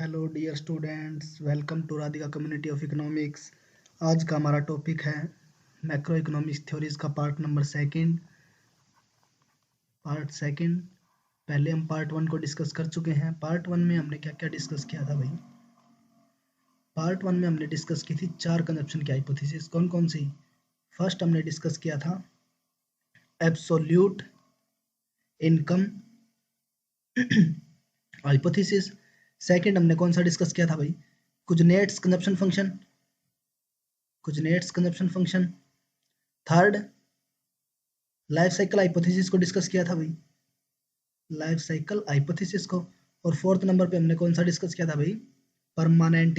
Hello dear students, welcome to Radhika community of economics. आज का हमारा टॉपिक है मैक्रो इकोनॉमिक्स थ्योरीज का पार्ट नंबर सेकंड। पहले हम पार्ट 1 को डिस्कस कर चुके हैं। पार्ट 1 में हमने क्या क्या डिस्कस किया था भाई? पार्ट 1 में हमने डिस्कस की थी 4 कंजप्शन की हाइपोथेसिस। कौन कौन सी? फर्स्ट हमने डिस्कस किया था एब्सोल्यूट इनकम हाइपोथेसिस। सेकंड हमने कौन सा डिस्कस किया था भाई? Kuznets consumption function. Third life cycle hypothesis को डिस्कस किया था भाई, लाइफ साइकिल हाइपोथेसिस को। और फोर्थ नंबर पे हमने कौन सा डिस्कस किया था भाई? Permanent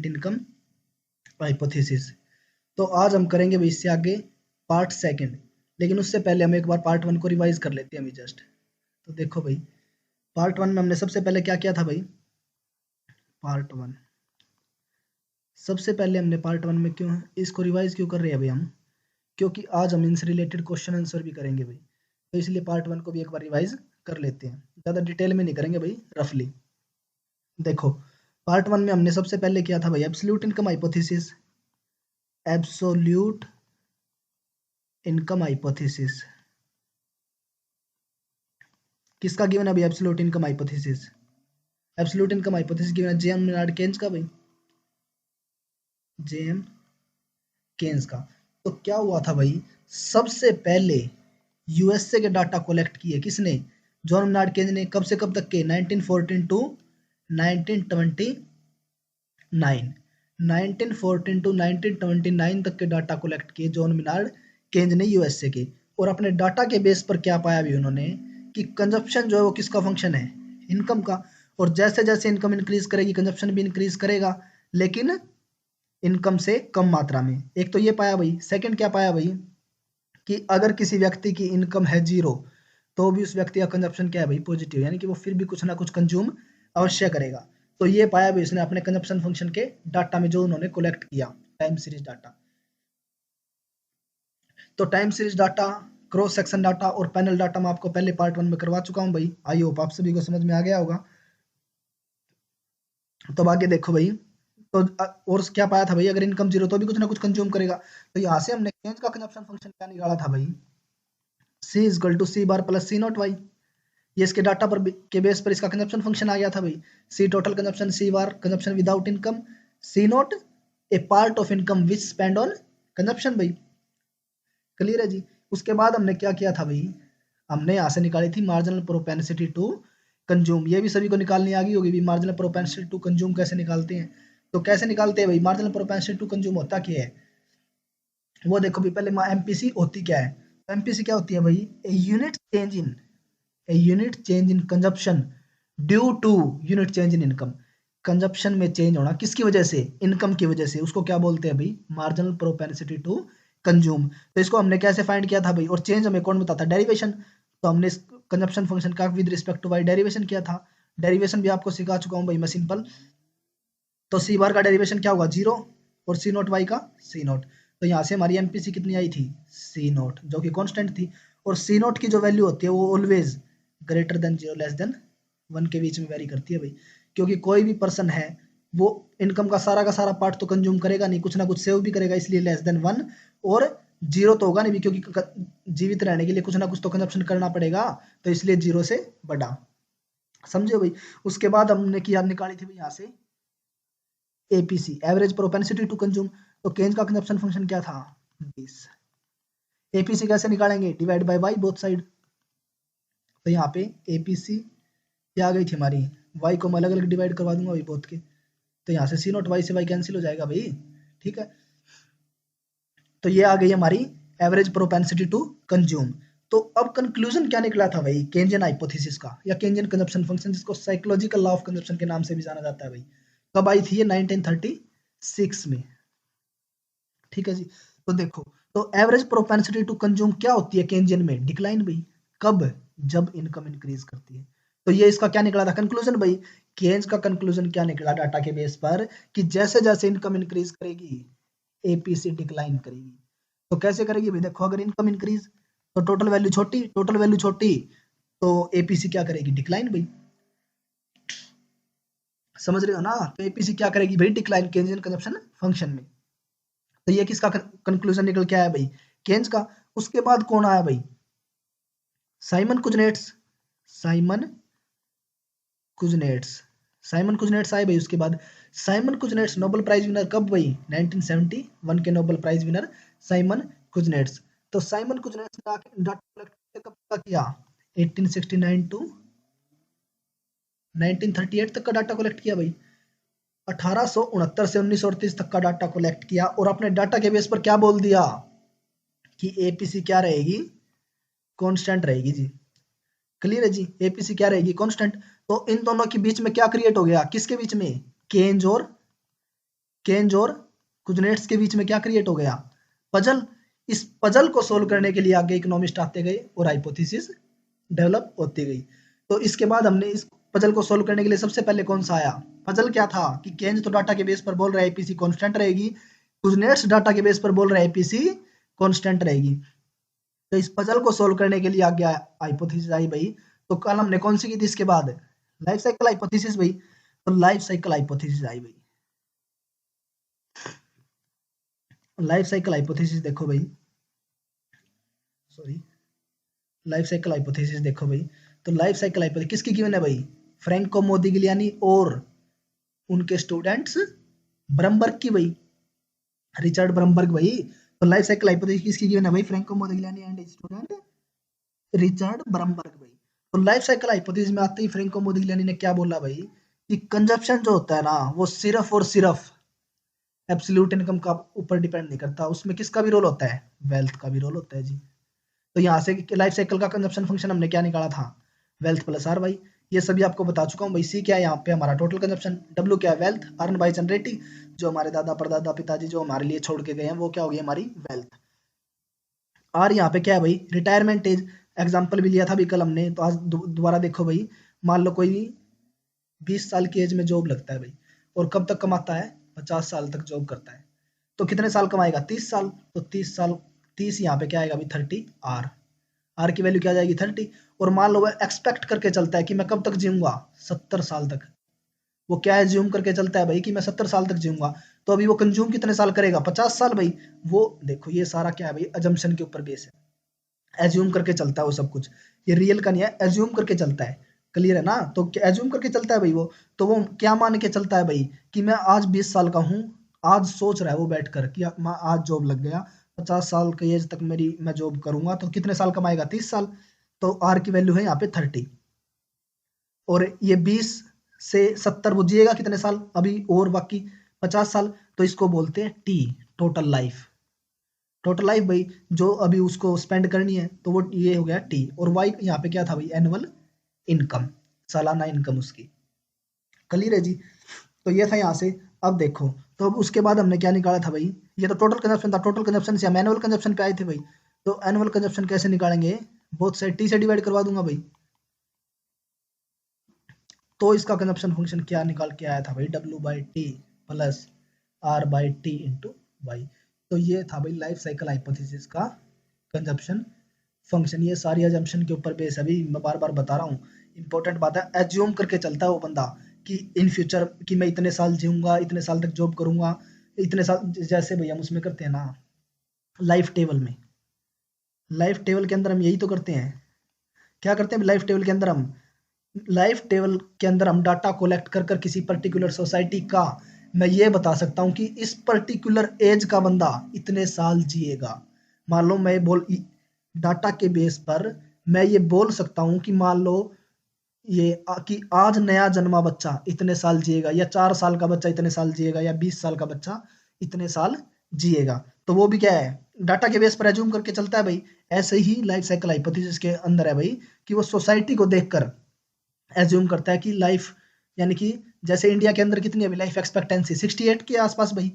income hypothesis. तो आज हम करेंगे भाई इससे आगे पार्ट सेकंड, लेकिन उससे पहले हम एक बार पार्ट 1 को रिवाइज कर लेते हैं अभी जस्ट। तो देखो भाई, पार्ट 1 में हमने सबसे पहले क्या किया था भाई? सबसे पहले हमने पार्ट 1 में क्यों इसको रिवाइज क्यों कर रहे हैं भाई हम? क्योंकि आज हम इनसे रिलेटेड क्वेश्चन आंसर भी करेंगे भाई, तो इसलिए पार्ट 1 को भी एक बार रिवाइज कर लेते हैं। ज़्यादा डिटेल में नहीं करेंगे भाई, रफली। देखो, पार्ट 1 में हमने सबसे पहले किया था भाई एब्सोल्यूट इनकम हाइपोथेसिस। किसका गिवन है भाई? एब्सोल्यूट इनकम हाइपोथेसिस गिवन है जेएम मेनार्ड केन्स का भाई, जेएम केन्स का। तो क्या हुआ था भाई, सबसे पहले यूएसए के डाटा कलेक्ट किए किसने? जॉन मेनार्ड केन्स ने। कब से कब तक के? 1914 टू 1929। 1914 टू 1929 तक के डाटा कलेक्ट किए जॉन मेनार्ड केन्स ने यूएसए के। और अपने डाटा के बेस पर क्या पाया भी उन्होंने कि कंजप्शन जो है वो किसका फंक्शन है? इनकम का। और जैसे जैसे इनकम इंक्रीज करेगी कंजप्शन भी इंक्रीज करेगा, लेकिन इनकम से कम मात्रा में। एक तो ये पाया भाई। सेकंड क्या पाया भाई? कि अगर किसी व्यक्ति की इनकम है 0 तो भी उस व्यक्ति का कंजप्शन क्या है भाई? पॉजिटिव, यानी कि वो फिर भी कुछ ना कुछ कंज्यूम अवश्य करेगा। तो ये पाया भी उसने अपने कंजप्शन फंक्शन के डाटा में जो उन्होंने कलेक्ट किया, टाइम सीरीज डाटा। तो time series data, cross section data और पैनल डाटा मैं आपको पहले पार्ट 1 में करवा चुका हूं भाई। आई होप आप सभी को समझ में आ गया होगा। तो आगे देखो भाई, तो और क्या पाया था भाई? अगर इनकम 0 तो भी कुछ ना कुछ कंज्यूम करेगा। तो यहाँ से हमने केन्स का कंजप्शन फंक्शन क्या निकाला था भाई? C equal to C bar plus C naught Y. ये इसके डाटा पर के बेस पर इसका कंजप्शन फंक्शन आ गया था भाई। C total consumption, C bar consumption without income, C naught a part of income which spend on consumption भाई। क्लियर है जी? उसके बाद हमने क्या किया था भाई? हमने यहाँ से निकाली थी मार्जिनल प्रोपेंसिटी टू कंज्यूम। ये भी सभी को निकालनी आ गई होगी भी, मार्जिनल प्रोपेंसिटी टू कंज्यूम कैसे निकालते हैं। तो कैसे निकालते हैं भाई? मार्जिनल प्रोपेंसिटी टू कंज्यूम होता क्या है वो देखो भी। पहले एमपीसी होती क्या है? एमपीसी क्या होती है भाई? A unit change in consumption due to unit change in income. Consumption में चेंज होना किसकी वजह से? इनकम की वजह से। उसको क्या बोलते हैं भाई? Marginal propensity to consume. तो इसको हमने कैसे फाइंड किया था भाई? और चेंज हमें कौन बताता है? डेरिवेशन। तो हमने इस कंजप्शन फंक्शन का with respect to Y derivation किया था। डेरिवेशन भी आपको सिखा चुका हूं भाई मैं, सिंपल। तो सी बार का डेरिवेशन क्या होगा? 0 और सी नोट वाई का सी नोट। तो यहाँ से हमारी एमपीसी कितनी आई थी? सी नोट, जो कि कांस्टेंट थी। और सी नोट की जो वैल्यू होती है वो always greater than 0 less than 1 के बीच में वेरी करती है भाई। क्योंकि कोई भी पर्सन है वो इनकम का सारा पार्ट तो कंज्यूम करेगा नहीं, कुछ ना कुछ सेव भी करेगा, इसलिए लेस देन 1। और 0 तो होगा नहीं भी, क्योंकि जीवित रहने के लिए कुछ ना कुछ तो कंजप्शन करना पड़ेगा, तो इसलिए 0 से बड़ा। समझे भाई? उसके बाद हमने किया, निकाली थी भाई यहाँ से APC, average propensity to consume. तो केन्स का कंजप्शन फंक्शन क्या था? 20। एपीसी कैसे निकालेंगे? Divide by Y both side. तो यहाँ पे एपीसी क्या आ गई थी हमारी? वाई को मैं अलग अलग डिवाइड करवा दूंगा भाई बोथ के। तो यहाँ से सी नॉट वाई से वाई कैंसिल हो जाएगा भाई, ठीक है। तो ये आ गई हमारी एवरेज प्रोपेंसिटी टू कंज्यूम। तो अब कंक्लूजन क्या निकला था भाई केन्जियन हाइपोथेसिस का, या केन्जियन कंजप्शन फंक्शन, जिसको साइकोलॉजिकल लॉ ऑफ कंजप्शन के नाम से भी जाना जाता है भाई? कब आई थी ये? 1936 में, ठीक है जी। तो देखो, तो एवरेज प्रोपेंसिटी टू कंज्यूम क्या होती है केन्जियन में? डिक्लाइन भाई। कब? जब इनकम इंक्रीज करती है। तो ये इसका क्या निकला था कंक्लूजन भाई? केन्स का कंक्लूजन क्या निकला डाटा के बेस पर? कि जैसे जैसे इनकम इंक्रीज करेगी एपीसी डिक्लाइन करेगी। तो कैसे करेगी भाई? देखो, अगर इनकम इंक्रीज तो टोटल वैल्यू छोटी, तो एपीसी क्या करेगी? डिक्लाइन भाई। समझ रहे हो ना? तो एपीसी क्या करेगी भाई, डिक्लाइन केन्ज इन कंजप्शन फंक्शन में। तो ये किसका कंक्लूजन निकल के आया भाई, केन्ज का। उसके बाद कौन आया भाई, Simon Kuznets. Simon Kuznets, Simon Kuznets आए भाई उसके बाद। Simon Kuznets Nobel prize winner कब भाई, 1971 के Nobel prize winner Simon Kuznets. तो साइमन कुजनेट्स ने डाटा कलेक्ट कब तक किया, 1869 टू 1938 तक का डाटा कलेक्ट किया भाई। 1869 से 1938 तक का डाटा कलेक्ट किया और अपने डाटा के बेस पर क्या बोल दिया कि एपीसी क्या रहेगी, कांस्टेंट रहेगी जी। क्लियर है जी, एपीसी क्या रहेगी, कांस्टेंट। तो इन दोनों के बीच में क्या क्रिएट हो गया, किसके बीच में, केन्ज और कुजनेट्स के बीच में क्या क्रिएट हो गया, पजल। इस पजल को सोल्व करने के लिए आगे इकोनॉमिस्ट आते गए और हाइपोथेसिस डेवलप होती गई। तो इसके बाद हमने इस पजल को सोल्व करने के लिए सबसे पहले कौन सा आया, पजल क्या था कि केन्ज तो डाटा के बेस पर बोल रहा है एपीसी कांस्टेंट रहेगी, कुजनेट्स डाटा के बेस पर बोल रहा है एपीसी कांस्टेंट रहेगी। तो इस पजल को सोल्व करने के लिए आगे हाइपोथेसिस आई भाई। तो कल हमने कौन सी की थी इसके बाद, लाइफ साइकिल हाइपोथेसिस भाई। तो लाइफ साइकिल हाइपोथेसिस आई भाई। लाइफ साइकिल हाइपोथेसिस देखो भाई, सॉरी, लाइफ साइकिल हाइपोथेसिस देखो भाई। तो लाइफ साइकिल हाइपोथेसिस किसकी गिवन है भाई, फ्रैंको मोदिग्लियानी और उनके स्टूडेंट्स ब्रमबर्ग की भाई, रिचर्ड ब्रमबर्ग भाई। तो लाइफ साइकिल हाइपोथेसिस किसकी गिवन है भाई, Franco Modigliani and student Richard Brumberg भाई। तो लाइफ साइकिल हाइपोथेसिस में आते ही फ्रैंको मोदिग्लियानी ने क्या बोला भाई कि कंजप्शन जो होता है ना वो सिर्फ और सिर्फ एब्सोल्यूट इनकम का ऊपर डिपेंड नहीं करता, उसमें किसका भी रोल होता है, वेल्थ का भी रोल होता है जी। तो यहाँ से लाइफ साइकिल का कंजप्शन फंक्शन हमने क्या निकाला था, वेल्थ प्लस आर भाई। ये सभी आपको बता चुका हूँ भाई। सी क्या है यहाँ पे हमारा टोटल कंजप्शन, डब्ल्यू क्या है वेल्थ, अर्न बाय जनरेटिंग, जो हमारे दादा परदादा पिताजी जो हमारे लिए छोड़ के गए हैं वो क्या होगी हमारी वेल्थ। आर यहाँ पे क्या है भाई, रिटायरमेंट एज। एग्जाम्पल भी लिया था अभी कल हमने, तो आज दोबारा देखो भाई। मान लो कोई 20 साल की एज में जॉब लगता है भाई, और कब तक कमाता है, 50 साल तक जॉब करता है। तो कितने साल कमाएगा, 30 साल। तो 30 साल, 30 यहाँ पे क्या आएगा अभी 30 आर, आर की वैल्यू क्या आ जाएगी 30। और मान लो वो एक्सपेक्ट करके चलता है कि मैं कब तक जीऊंगा, 70 साल तक। वो क्या एज्यूम करके चलता है भाई कि मैं 70 साल तक जीऊंगा। तो अभी वो कंज्यूम कितने साल करेगा, 50 साल भाई। वो देखो ये सारा क्या है भाई, अजम्पशन के ऊपर बेस है, एज्यूम करके चलता है वो सब कुछ। ये रियल का नहीं है, एज्यूम करके चलता है। क्लियर है ना? तो एज्यूम करके चलता है भाई वो। तो वो क्या मान के चलता है भाई कि मैं आज 20 साल का हूँ, आज सोच रहा है वो बैठ कर कि मैं आज जॉब लग गया, 50 साल की एज तक मेरी मैं जॉब करूंगा, तो कितने साल कमाएगा, 30 साल। तो आर की वैल्यू है यहाँ पे 30। और ये 20 से 70 वो जिएगा कितने साल अभी, और बाकी 50 साल। तो इसको बोलते हैं T, total life. Total life भाई जो अभी उसको स्पेंड करनी है, तो वो ये हो गया टी। और वाई यहाँ पे क्या था भाई, एनुअल इनकम, सालाना इनकम उसकी। क्लियर है जी? तो ये था यहाँ से। अब देखो, तो अब उसके बाद हमने क्या निकाला था भाई, ये तो टोटल कंजप्शन था, टोटल कंजप्शन से हम एनुअल कंजप्शन पे आए थे भाई। तो एनुअल कंजप्शन कैसे निकालेंगे, बोथ साइड टी से डिवाइड करवा दूंगा भाई। तो इसका कंजप्शन फंक्शन क्या निकाल के आया था भाई, W by T plus R by T into Y. तो ये था भाई लाइफ साइकिल हाइपोथेसिस का कंजप्शन फंक्शन। ये सारी अजम्पशन के ऊपर बेस है, अभी मैं बार बार बता रहा हूँ, इंपॉर्टेंट बात है। एज्यूम करके चलता है वो बंदा कि इन फ्यूचर कि मैं इतने साल जीऊंगा, इतने साल तक जॉब करूंगा, इतने साल, जैसे भैया हम उसमें करते हैं ना लाइफ टेबल में। लाइफ टेबल के अंदर हम यही तो करते हैं, क्या करते हैं लाइफ टेबल के अंदर, हम लाइफ टेबल के अंदर हम डाटा कोलेक्ट कर कर किसी पर्टिकुलर सोसाइटी का मैं ये बता सकता हूँ कि इस पर्टिकुलर एज का बंदा इतने साल जिएगा। मान लो मैं बोल डाटा के बेस पर मैं ये बोल सकता हूँ कि मान लो ये कि आज नया जन्मा बच्चा इतने साल जिएगा, या 4 साल का बच्चा इतने साल जिएगा, या 20 साल का बच्चा इतने साल जिएगा। तो वो भी क्या है, डाटा के बेस पर एज्यूम करके चलता है भाई। ऐसे ही लाइफ साइकिल हाइपोथेसिस के अंदर है भाई कि वो सोसाइटी को देखकर एज्यूम करता है कि लाइफ, यानी कि जैसे इंडिया के अंदर कितनी है अभी लाइफ एक्सपेक्टेंसी, 68 के आसपास भाई,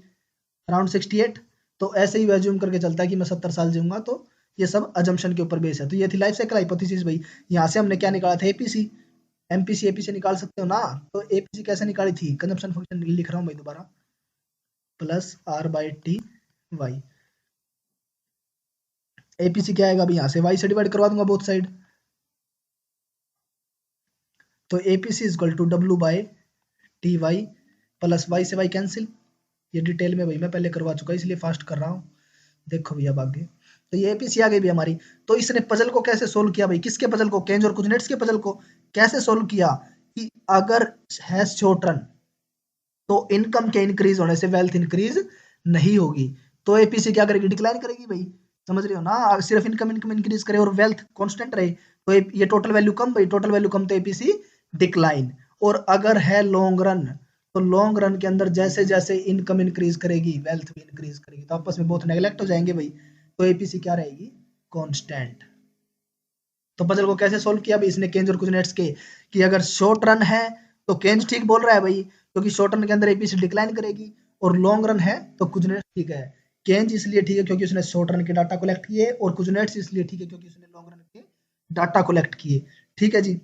अराउंड 68। तो ऐसे ही वो एज्यूम करके चलता है कि मैं 70 साल जीऊंगा। तो ये सब अजम्पशन के ऊपर बेस है। तो ये थी लाइफ साइकिल हाइपोथेसिस भाई। यहाँ से हमने क्या निकाला था, एपीसी। एमपीसी एपीसी निकाल सकते हो ना? तो एपीसी कैसे निकाली थी, कंजम्पशन फंक्शन लिख रहा हूँ भाई दोबारा, plus R by T Y. APC क्या आएगा अभी, यहाँ से वाई से डिवाइड करवा दूंगा बोथ साइड। तो APC is equal to W by T Y plus Y से वाई कैंसिल। ये डिटेल में भाई मैं पहले करवा चुका इसलिए फास्ट कर रहा हूँ। देखो भैया अब आगे, तो ये एपीसी आ गई भी हमारी। तो इसने पजल को कैसे सोल्व किया भाई, किसके पजल को, केंज और कुजनेट्स के पजल को कैसे सोल्व किया कि अगर है शॉर्ट रन तो इनकम के इंक्रीज होने से वेल्थ इंक्रीज नहीं होगी। तो एपीसी क्या करेगी, डिक्लाइन करेगी भाई, समझ रहे हो ना। सिर्फ इनकम इनकम इंक्रीज करे और वेल्थ कांस्टेंट रहे तो ये टोटल वैल्यू कम भाई, टोटल वैल्यू कम तो एपीसी डिक्लाइन। और अगर है लॉन्ग रन तो लॉन्ग रन के अंदर जैसे जैसे इनकम इंक्रीज करेगी वेल्थ भी इंक्रीज करेगी, तो आपस में बहुत नेगलेक्ट हो जाएंगे भाई, तो एपीसी क्या रहेगी, कांस्टेंट। तो पजल को कैसे सोल्व किया भाई इसने केंज और कुजनेट्स के, कि अगर शॉर्ट रन है तो केंज ठीक बोल रहा है भाई, क्योंकि शॉर्ट रन के अंदर एपीसी डिक्लाइन करेगी, और लॉन्ग रन है तो कुजनेट्स ठीक है। केंज इसलिए ठीक है क्योंकि उसने शॉर्ट रन के डाटा कलेक्ट किए, और कुजनेट्स इसलिए ठीक है क्योंकि उसने लॉन्ग रन के डाटा कलेक्ट किए। ठीक है जी।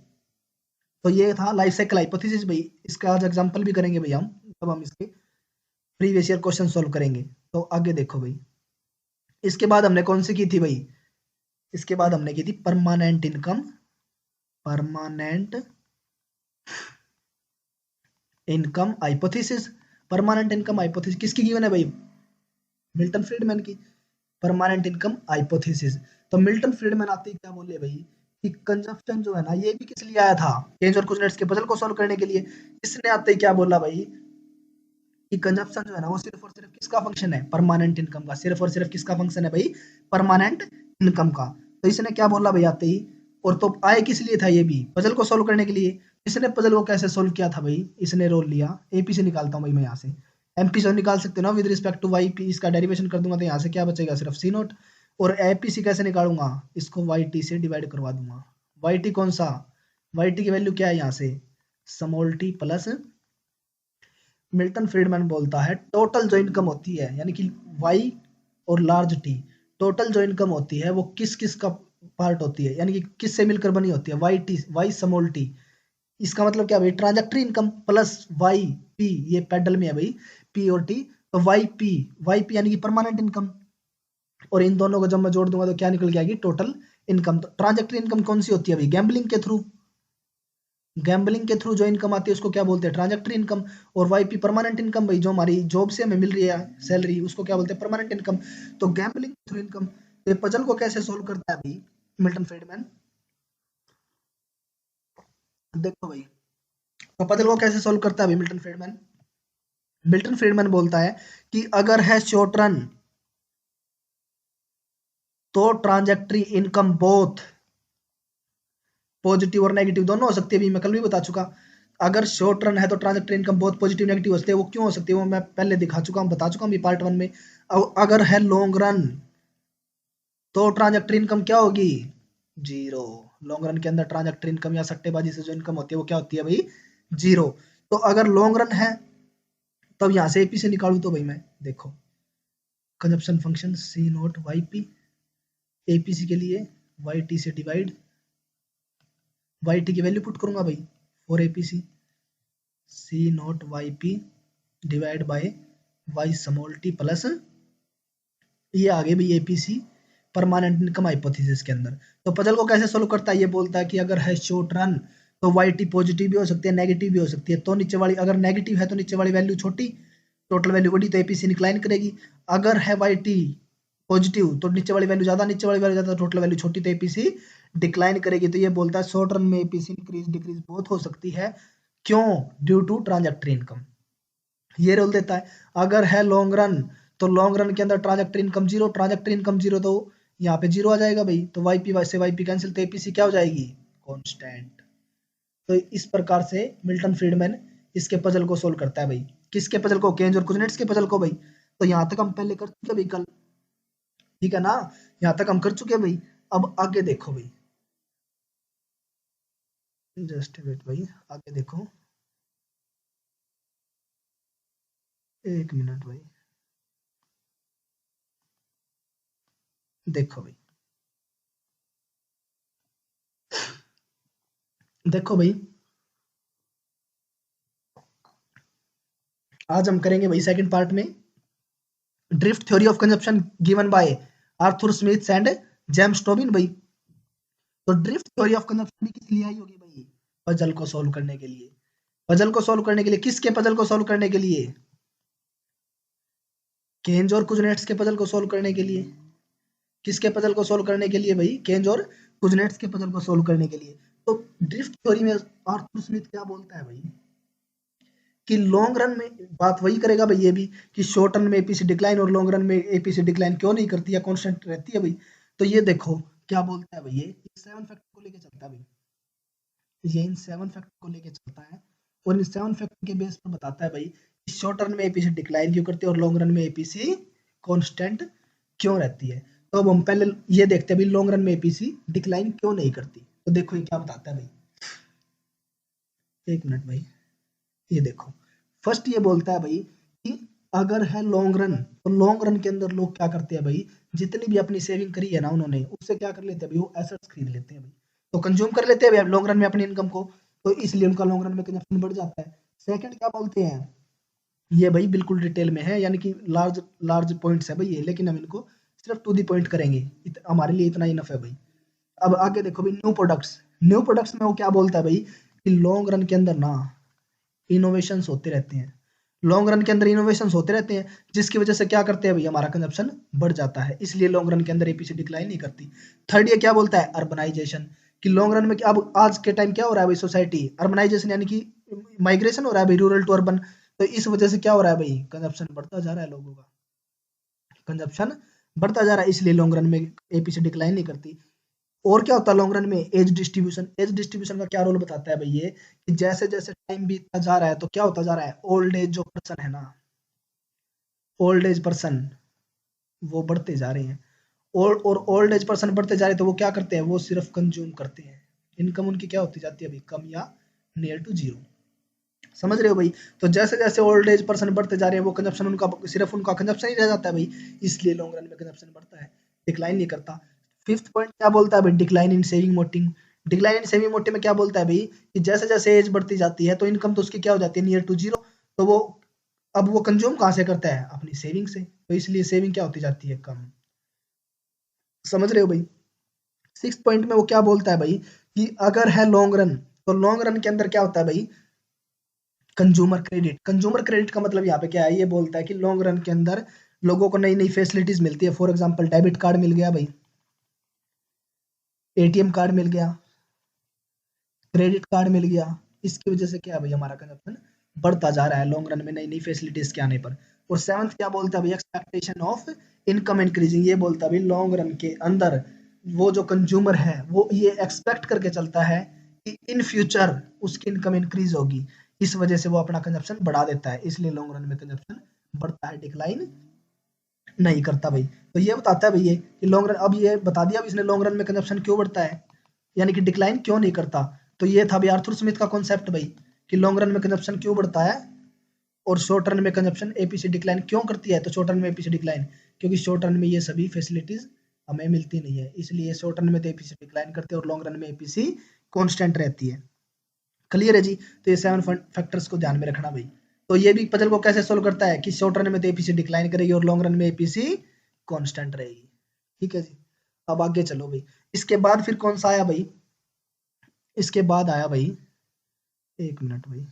तो ये था लाइफ साइकिल हाइपोथेसिस भाई, इसका आज एग्जांपल भी करेंगे भाई हम, तब हम इसके प्रीवियस ईयर क्वेश्चन सॉल्व करेंगे। तो आगे देखो भाई, इसके बाद हमने कौन सी की थी भाई, इसके बाद हमने की थी permanent income, permanent income hypothesis. Permanent income hypothesis किसकी गिवन है भाई, मिल्टन फ्रीडमैन की, परमानेंट इनकम हाइपोथेसिस। तो मिल्टन फ्रीडमैन आते ही क्या बोले भाई कि कंजप्शन जो है ना, ये भी किस लिए आया था, केंज और कुजनेट्स के पजल को सॉल्व करने के लिए। इसने आते ही क्या बोला भाई कि कंजप्शन जो है ना वो सिर्फ और सिर्फ किसका फंक्शन है, परमानेंट इनकम का। सिर्फ और सिर्फ किसका फंक्शन है भाई, परमानेंट इनकम का। तो इसने क्या बोला भाई आते ही, और तो आए किस लिए था, ये भी पजल को सोल्व करने के लिए। इसने पजल को कैसे सोल्व किया था भाई, इसने रोल लिया, एपी से निकालता हूँ भाई मैं यहाँ से, एमपी से निकाल सकते हो ना, with respect to Y P, इसका डेरिवेशन कर दूंगा तो यहाँ से क्या बचेगा, सिर्फ सी नोट। और एपीसी कैसे निकालूंगा, इसको वाई टी से डिवाइड करवा दूंगा। वाई टी कौन सा, वाई टी की वैल्यू क्या है यहाँ से, small T plus, Milton Friedman बोलता है टोटल जो इनकम होती है, यानी कि वाई और लार्ज टी, टोटल जो इनकम होती है वो किस किस का पार्ट होती है, यानी कि किस से मिलकर बनी होती है, Y T, Y small T. इसका मतलब क्या भाई, transitory income plus Y P, ये पेडल में है भाई, पी और टी, तो वाई पी, वाई पी यानी कि परमानेंट इनकम। और इन दोनों को जब मैं जोड़ दूंगा तो क्या निकल के आएगी, टोटल इनकम। तो ट्रांजैक्टरी इनकम कौन सी होती है भाई, गैम्बलिंग के थ्रू, गैम्बलिंग के थ्रू जो इनकम आती है उसको क्या बोलते हैं, ट्रांजैक्टरी इनकम। और वाईपी परमानेंट इनकम भाई, जो हमारी जॉब से हमें मिल रही है सैलरी, उसको क्या बोलते हैं, परमानेंट इनकम। तो गैम्बलिंग थ्रू इनकम। तो ये पजल को कैसे सोल्व करता है भाई मिल्टन फ्रीडमैन, देखो भाई, तो पजल को कैसे सोल्व करता है भाई मिल्टन फ्रीडमैन। मिल्टन फ्रीडमैन बोलता है कि अगर है शॉर्ट रन तो ट्रांजैक्टरी इनकम बोथ पॉजिटिव और नेगेटिव दोनों हो सकती है, अभी मैं कल भी बता चुका। अगर शॉर्ट रन है तो ट्रांजैक्टरी इनकम बहुत पॉजिटिव नेगेटिव हो सकते हैं, वो क्यों हो सकती है वो मैं पहले दिखा चुका हूँ, बता चुका हूँ पार्ट 1 में। अगर है लॉन्ग रन तो ट्रांजैक्टरी इनकम क्या होगी, जीरो। लॉन्ग रन के अंदर ट्रांजैक्टरी इनकम या सट्टेबाजी से जो इनकम होती है वो क्या होती है भाई, जीरो। तो अगर लॉन्ग रन है तब यहाँ से एपी से निकालू तो भाई मैं, देखो consumption function C naught Y P, APC के लिए वाई टी से डिवाइड, वाई टी की वैल्यू पुट करूंगा भाई, for APC C naught Y P divide by Y small T plus, ये आगे भी एपीसी परमानेंट इनकम हाइपोथेसिस के अंदर। तो पजल को कैसे सोल्व करता है, ये बोलता है कि अगर है शॉर्ट रन तो वाई टी पॉजिटिव भी हो सकती है नेगेटिव भी हो सकती है, तो नीचे वाली अगर नेगेटिव है तो नीचे वाली वैल्यू छोटी, टोटल वैल्यू बड़ी, तो एपीसी इंक्लाइन करेगी। अगर है वाई टी पॉजिटिव तो नीचे वाली वैल्यू ज्यादा, नीचे वाली वैल्यू ज्यादा, टोटल वैल्यू छोटी, तो एपीसी डिक्लाइन करेगी। तो ये बोलता है शॉर्ट रन में एपीसी इंक्रीज डिक्रीज बहुत हो सकती है, क्यों, ड्यू टू ट्रांजैक्टरी इनकम। ये रोल देता है। अगर है लॉन्ग रन तो लॉन्ग रन के अंदर ट्रांजैक्टरी इनकम जीरो, ट्रांजैक्टरी इनकम जीरो तो यहाँ पे जीरो आ जाएगा भाई, तो वाईपी से वाईपी कैंसिल, तो एपीसी क्या हो जाएगी, कांस्टेंट। तो इस प्रकार से मिल्टन फ्रीडमैन इसके पजल को सोल्व करता है भाई, किसके पजल को, केंज और कुजनेट्स के पजल को भाई। तो यहाँ तक हम पहले कर चुके भाई कल, ठीक है ना, यहाँ तक हम कर चुके हैं भाई। अब आगे देखो भाई, जस्ट वेट भाई, आगे देखो, एक मिनट भाई, देखो भाई, देखो भाई, आज हम करेंगे भाई सेकंड पार्ट में drift theory of consumption given by Arthur Smith and James Tobin भाई। तो ड्रिफ्ट थ्योरी ऑफ कंजप्शन भी किस लिए आई होगी भाई, पजल को सोल्व करने के लिए। पजल को सॉल्व करने के लिए, किसके पजल को सॉल्व करने के लिए? केंज और कुजनेट्स के पजल को सॉल्व करने के लिए। किसके पजल को सॉल्व करने के लिए भाई? केंज और कुजनेट्स के पजल को सॉल्व करने के लिए। तो ड्रिफ्ट थ्योरी में आर्थर स्मिथ क्या बोलता है भाई कि लॉन्ग रन में बात वही करेगा भाई ये भी, कि शॉर्ट रन में एपीसी डिक्लाइन और लॉन्ग रन में एपीसी डिक्लाइन क्यों नहीं करती है, कांस्टेंट रहती है भाई। तो ये देखो क्या बोलता है भाई, ये 7 फैक्टर को लेके चलता है भाई, ये इन 7 फैक्टर को लेके चलता है और इन 7 फैक्टर के बेस पर बताता है भाई शॉर्ट रन में एपीसी डिक्लाइन क्यों करती है और लॉन्ग रन में एपीसी कांस्टेंट क्यों रहती है। तो अब हम पहले ये देखते हैं भाई लॉन्ग रन में एपीसी डिक्लाइन क्यों नहीं करती। तो देखो ये क्या बताता है भाई, एक मिनट भाई, ये देखो फर्स्ट ये बोलता है भाई कि अगर है लॉन्ग रन, तो लॉन्ग रन के अंदर लोग क्या करते हैं भाई, जितनी भी अपनी सेविंग करी है ना उन्होंने, उससे क्या कर लेते हैं भाई, वो एसेट्स खरीद लेते हैं भाई, तो कंज्यूम कर लेते हैं भाई लॉन्ग रन में अपनी इनकम को, तो इसलिए उनका लॉन्ग रन में कंजप्शन बढ़ जाता है। सेकंड क्या बोलते हैं, ये भाई बिल्कुल डिटेल में है, यानी कि लार्ज लार्ज पॉइंट्स है भाई ये, लेकिन हम इनको सिर्फ टू दी पॉइंट करेंगे, हमारे लिए इतना इनफ है भाई। अब आगे देखो भाई न्यू प्रोडक्ट्स, न्यू प्रोडक्ट्स में वो क्या बोलता है भाई कि लॉन्ग रन के अंदर ना इनोवेशंस होते रहते हैं, लॉन्ग रन के अंदर इनोवेशंस होते रहते हैं, जिसकी वजह से क्या करते हैं भाई हमारा कंजप्शन बढ़ जाता है, इसलिए लॉन्ग रन के अंदर एपीसी डिक्लाइन नहीं करती। थर्ड ये क्या बोलता है, अर्बनाइजेशन, कि लॉन्ग रन में अब आज के टाइम क्या हो रहा है भाई, सोसाइटी अर्बनाइजेशन यानी कि माइग्रेशन हो रहा है भाई रूरल टू अर्बन, तो इस वजह से क्या हो रहा है भाई, कंजप्शन बढ़ता जा रहा है, लोगों का कंजप्शन बढ़ता जा रहा है, इसलिए लॉन्ग रन में एपीसी डिक्लाइन नहीं करती। और क्या होता है लॉन्ग रन में, एज डिस्ट्रीब्यूशन, एज डिस्ट्रीब्यूशन का क्या रोल बताता है भाई ये, कि जैसे जैसे टाइम बीतता जा रहा है तो क्या होता जा रहा है, ओल्ड एज जो पर्सन है ना, ओल्ड एज पर्सन वो बढ़ते जा रहे हैं, और ओल्ड एज पर्सन बढ़ते जा रहे हैं, तो वो क्या करते हैं, वो सिर्फ कंज्यूम करते हैं, इनकम उनकी क्या होती जाती है अभी, कम या नियर टू जीरो। समझ रहे हो भाई, तो जैसे जैसे ओल्ड एज पर्सन बढ़ते जा रहे हैं, वो कंजप्शन उनका सिर्फ उनका कंजप्शन ही रह जाता है भाई, इसलिए लॉन्ग रन में कंजप्शन बढ़ता है, डिक्लाइन नहीं करता। फिफ्थ पॉइंट क्या बोलता है भाई, decline in saving motive, decline in saving motive में क्या बोलता है भाई कि जैसे जैसे एज बढ़ती जाती है तो इनकम तो उसकी क्या हो जाती है, नियर टू जीरो, तो वो अब वो कंज्यूम कहाँ से करता है, अपनी सेविंग से, तो इसलिए सेविंग क्या होती जाती है, कम। समझ रहे हो भाई। सिक्स पॉइंट में वो क्या बोलता है भाई कि अगर है लॉन्ग रन, तो लॉन्ग रन के अंदर क्या होता है भाई, कंज्यूमर क्रेडिट, कंज्यूमर क्रेडिट का मतलब यहाँ पे क्या है, ये बोलता है कि लॉन्ग रन के अंदर लोगों को नई नई फैसिलिटीज मिलती है, फॉर एग्जांपल डेबिट कार्ड मिल गया भाई, एटीएम कार्ड मिल गया, क्रेडिट कार्ड मिल गया, इसकी वजह से क्या है भाई हमारा कंजप्शन बढ़ता जा रहा है लॉन्ग रन में नई नई फैसिलिटीज के आने पर। और सेवंथ क्या बोलता है भाई, एक्सपेक्टेशन ऑफ इनकम इंक्रीजिंग, ये बोलता है भाई लॉन्ग रन के अंदर वो जो कंज्यूमर है वो ये एक्सपेक्ट करके चलता है कि इन फ्यूचर उसकी इनकम इंक्रीज होगी, इस वजह से वो अपना कंजप्शन बढ़ा देता है, इसलिए लॉन्ग रन में कंजप्शन बढ़ता है, डिक्लाइन नहीं करता भाई। तो ये बताता है भाई ये कि लॉन्ग रन, अब ये बता दिया अब इसने लॉन्ग रन में कंजप्शन क्यों बढ़ता है, यानी कि डिक्लाइन क्यों नहीं करता। तो ये था भाई आर्थर स्मिथ का कॉन्सेप्ट भाई, कि लॉन्ग रन में कंजप्शन क्यों बढ़ता है और शॉर्ट रन में कंजप्शन एपीसी डिक्लाइन क्यों करती है। तो शॉर्ट रन में एपीसी डिक्लाइन, क्योंकि शॉर्ट रन में ये सभी फैसिलिटीज हमें मिलती नहीं है, इसलिए शॉर्ट रन में तो एपीसी डिक्लाइन करते हैं और लॉन्ग रन में एपीसी कांस्टेंट रहती है। क्लियर है जी। तो ये 7 फैक्टर्स को ध्यान में रखना भाई। तो ये भी पजल को कैसे सोल्व करता है कि शॉर्ट रन में तो एपीसी डिक्लाइन करेगी और लॉन्ग रन में एपीसी कांस्टेंट रहेगी। ठीक है जी। अब आगे चलो भाई, इसके बाद फिर कौन सा आया भाई, इसके बाद आया भाई, एक मिनट भाई,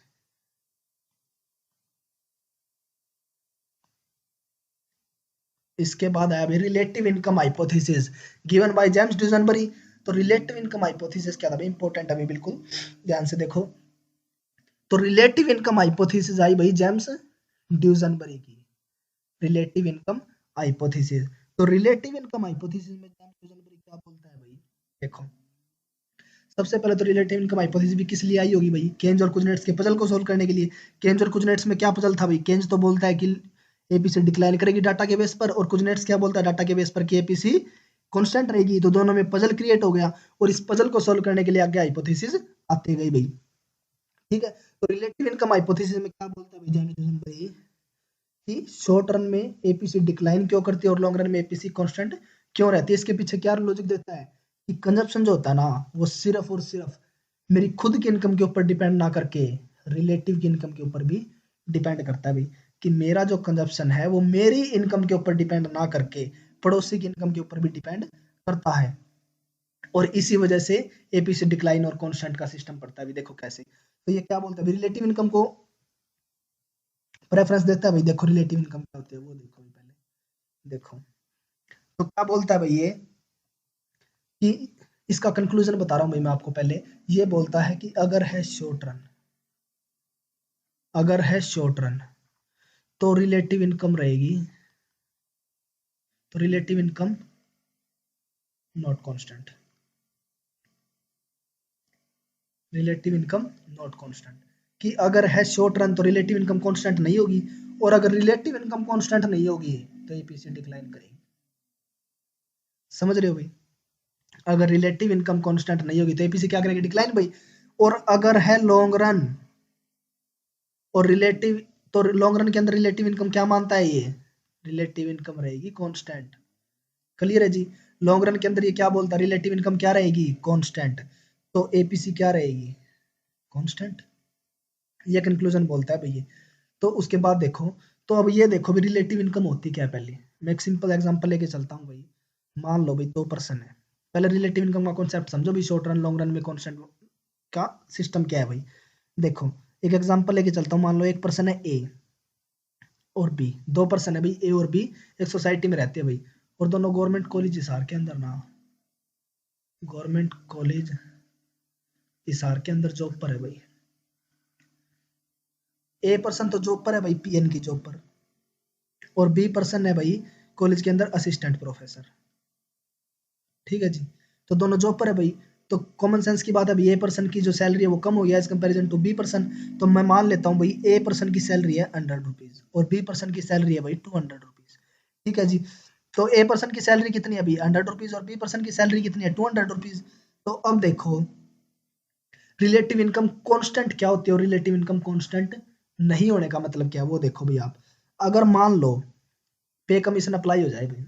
इसके बाद आया भाई relative income hypothesis given by James Duesenberry. तो रिलेटिव इनकम हाइपोथेसिस क्या था भाई, इंपॉर्टेंट है भाई, बिल्कुल ध्यान से देखो। तो रिलेटिव इनकम हाइपोथेसिस आई भाई जेम्स ड्यूजनबरी की, रिलेटिव इनकम हाइपोथेसिस। तो रिलेटिव इनकम हाइपोथेसिस में जेम्स ड्यूजनबरी क्या बोलता है भाई, देखो सबसे पहले तो रिलेटिव इनकम हाइपोथेसिस भी किस लिए आई होगी भाई, केन्स और कुजनेट्स के पजल को सोल्व करने के लिए। केन्स और कुजनेट्स में क्या पजल था भाई, केन्स तो बोलता है कि एपीसी डिक्लाइन करेगी डाटा के बेस पर, और कुजनेट्स क्या बोलता है डाटा के बेस पर कि एपीसी कांस्टेंट रहेगी, तो दोनों में पजल क्रिएट हो गया, और इस पजल को सोल्व करने के लिए आगे हाइपोथेसिस आते गई भाई। ठीक है। तो रिलेटिव इनकम हाइपोथेसिस में क्या बोलता है भाई जेम्स ड्यूजनबरी कि शॉर्ट रन में एपीसी डिक्लाइन क्यों करती है और लॉन्ग रन में एपीसी कांस्टेंट क्यों रहती है। इसके पीछे क्या लॉजिक देता है कि कंजप्शन जो होता है ना, वो सिर्फ और सिर्फ मेरी खुद की इनकम के ऊपर डिपेंड ना करके रिलेटिव की इनकम के ऊपर भी डिपेंड करता है भाई, कि मेरा जो कंजप्शन है वो मेरी इनकम के ऊपर डिपेंड ना करके पड़ोसी की इनकम के ऊपर भी डिपेंड करता है, और इसी वजह से एपीसी डिक्लाइन और कांस्टेंट का सिस्टम पड़ता है। देखो कैसे, तो ये क्या बोलता है रिलेटिव इनकम को प्रेफरेंस देता है भाई। देखो रिलेटिव इनकम क्या होती है वो देखो पहले। देखो तो क्या बोलता है भाई ये कि इसका कंक्लूजन बता रहा हूं भाई मैं आपको पहले। ये बोलता है कि अगर है शॉर्ट रन, अगर है शॉर्ट रन तो रिलेटिव इनकम रहेगी, तो relative income not constant, relative income not constant. कि अगर है शॉर्ट रन तो रिलेटिव इनकम कांस्टेंट नहीं होगी, और अगर रिलेटिव इनकम कांस्टेंट नहीं होगी तो एपीसी डिक्लाइन करेगी। समझ रहे हो भाई? अगर रिलेटिव इनकम कांस्टेंट नहीं होगी तो एपीसी क्या करेगी? डिक्लाइन भाई। और अगर है लॉन्ग रन और रिलेटिव, तो लॉन्ग रन के अंदर रिलेटिव इनकम क्या मानता है ये? रिलेटिव इनकम रहेगी कांस्टेंट। क्लियर है जी? लॉन्ग रन के अंदर ये क्या बोलता है? रिलेटिव इनकम क्या रहेगी? कांस्टेंट। तो एपीसी क्या रहेगी? कांस्टेंट। ये कंक्लूजन बोलता है भैया। तो उसके बाद देखो, तो अब ये देखो भी रिलेटिव इनकम होती क्या है पहले। मैं एक सिंपल एग्जांपल लेके चलता हूँ भाई। मान लो भाई 2% है। पहले रिलेटिव इनकम का कॉन्सेप्ट समझो भी, शॉर्ट रन लॉन्ग रन में कांस्टेंट का सिस्टम क्या है भाई। देखो एक एग्जांपल लेके चलता हूँ। मान लो 1% है ए और बी, 2% है भाई ए और बी, एक सोसाइटी में रहते हैं भाई, और दोनों गवर्नमेंट कॉलेज हिसार के अंदर ना, गवर्नमेंट कॉलेज हिसार के अंदर जॉब पर है भाई। ए पर्सन तो जॉब पर है भाई, पीएन की जॉब पर, और बी पर्सन है भाई कॉलेज के अंदर असिस्टेंट प्रोफेसर। ठीक है जी? तो दोनों जॉब पर है भाई। तो कॉमन सेंस की बात है भाई, ए पर्सन की जो सैलरी है वो कम हो गया as comparison to B person. तो मैं मान लेता हूँ भाई ए पर्सन की सैलरी है 100 रुपीज और बी पर्सन की सैलरी है भाई 200 रुपीज। ठीक है जी? तो ए पर्सन की सैलरी कितनी है अभी? 100 रुपीज, और बी पर्सन की सैलरी कितनी है? 200 रुपीज। तो अब देखो रिलेटिव इनकम कांस्टेंट क्या होती है और रिलेटिव इनकम कांस्टेंट नहीं होने का मतलब क्या है वो देखो भाई आप। अगर मान लो पे कमीशन अप्लाई हो जाए भाई,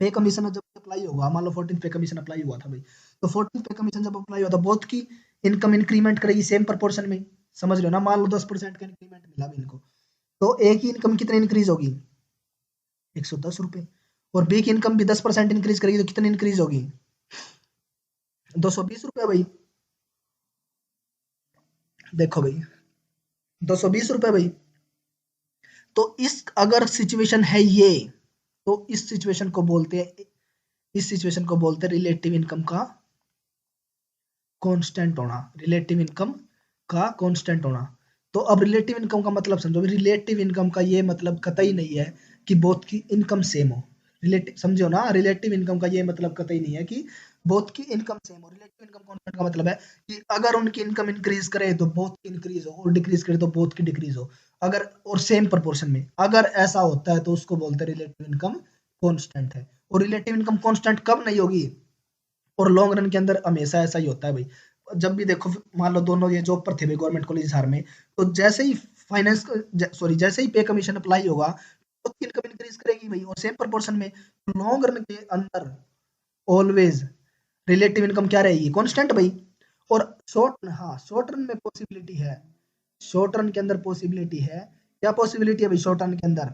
पे कमीशन जब अप्लाई होगा, मान लो 14 पे कमीशन अप्लाई हुआ था भाई, तो 14 पे कमीशन जब अप्लाई हुआ तो बोथ की इनकम इंक्रीमेंट करेगी सेम प्रोपोर्शन में। समझ रहे हो ना? मान लो 10% का इंक्रीमेंट मिला भी इनको, तो ए की इनकम कितनी इंक्रीज होगी? 110 रुपए। और बी की इनकम भी 10% इंक्रीज करेगी तो कितनी इंक्रीज होगी? 220 रुपए भाई। देखो भाई 220 रुपए भाई। तो इस अगर सिचुएशन है ये, तो इस सिचुएशन को बोलते हैं, इस सिचुएशन को बोलते हैं रिलेटिव इनकम का कांस्टेंट होना, रिलेटिव इनकम का कांस्टेंट होना। तो अब रिलेटिव इनकम का मतलब समझो, रिलेटिव इनकम का ये मतलब कतई नहीं है कि बोथ की इनकम सेम हो। रिलेटिव समझो ना, रिलेटिव इनकम का ये मतलब कतई नहीं है कि बोथ की इनकम सेम हो। रिलेटिव इनकम कांस्टेंट का मतलब है कि अगर उनकी इनकम इंक्रीज करे तो बोथ की इंक्रीज हो, और डिक्रीज करे तो बोथ की डिक्रीज हो, अगर और सेम प्रोपोर्शन में। अगर ऐसा होता है तो उसको बोलते हैं रिलेटिव इनकम कांस्टेंट है। और रिलेटिव इनकम कांस्टेंट कब नहीं होगी? और लॉन्ग रन के अंदर हमेशा ऐसा ही होता है भाई। जब भी देखो मान लो दोनों ये जॉब पर थे भाई गवर्नमेंट कॉलेज हिसार में, तो जैसे ही फाइनेंस सॉरी जैसे ही पे कमीशन अप्लाई होगा तो इनकम इंक्रीज करेगी भाई, और सेम प्रोपोर्शन में। लॉन्ग रन के अंदर ऑलवेज रिलेटिव इनकम क्या रहेगी? कांस्टेंट भाई। और शॉर्ट रन में पॉसिबिलिटी है, शॉर्ट रन के अंदर पॉसिबिलिटी है। क्या पॉसिबिलिटी है भाई शॉर्ट रन के अंदर?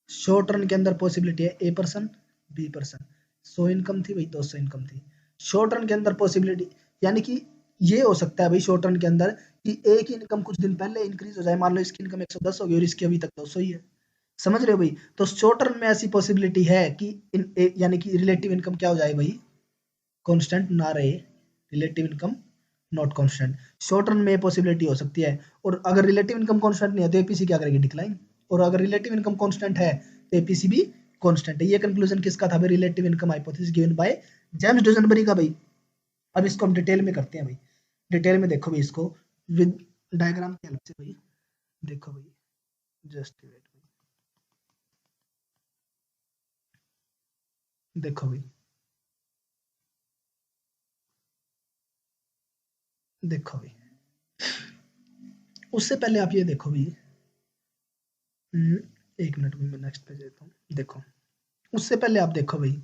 शॉर्ट रन के अंदर पॉसिबिलिटी है A person B person, 100 income थी भाई, 200 इनकम थी। शॉर्ट रन के अंदर पॉसिबिलिटी यानी कि ये हो सकता है भाई शॉर्ट रन के अंदर कि ए की इनकम कुछ दिन पहले इंक्रीज हो जाए। मान लो इसकी इनकम 110 हो गई और इसकी अभी तक 200 ही है। समझ रहे हो भाई? तो शॉर्ट रन में ऐसी पॉसिबिलिटी है कि यानी कि रिलेटिव इनकम क्या हो जाए भाई? कांस्टेंट ना रहे, relative income not constant. Short run में पॉसिबिलिटी हो सकती है। और अगर रिलेटिव इनकम कांस्टेंट नहीं है तो एपीसी क्या करेगी? डिक्लाइन। और अगर रिलेटिव इनकम कांस्टेंट है तो एपीसी भी कांस्टेंट है। ये कंक्लूजन किसका था भाई? Relative income hypothesis given by James Duesenberry का भाई। अब इसको हम डिटेल में करते हैं भाई। डिटेल में देखो भाई इसको विद डायग्राम की हेल्प से भाई। देखो भाई जस्ट वेट भाई, देखो भाई, देखो भाई, उससे पहले आप ये देखो भाई। एक मिनट में मैं नेक्स्ट पे जाता हूँ। देखो उससे पहले आप देखो भाई,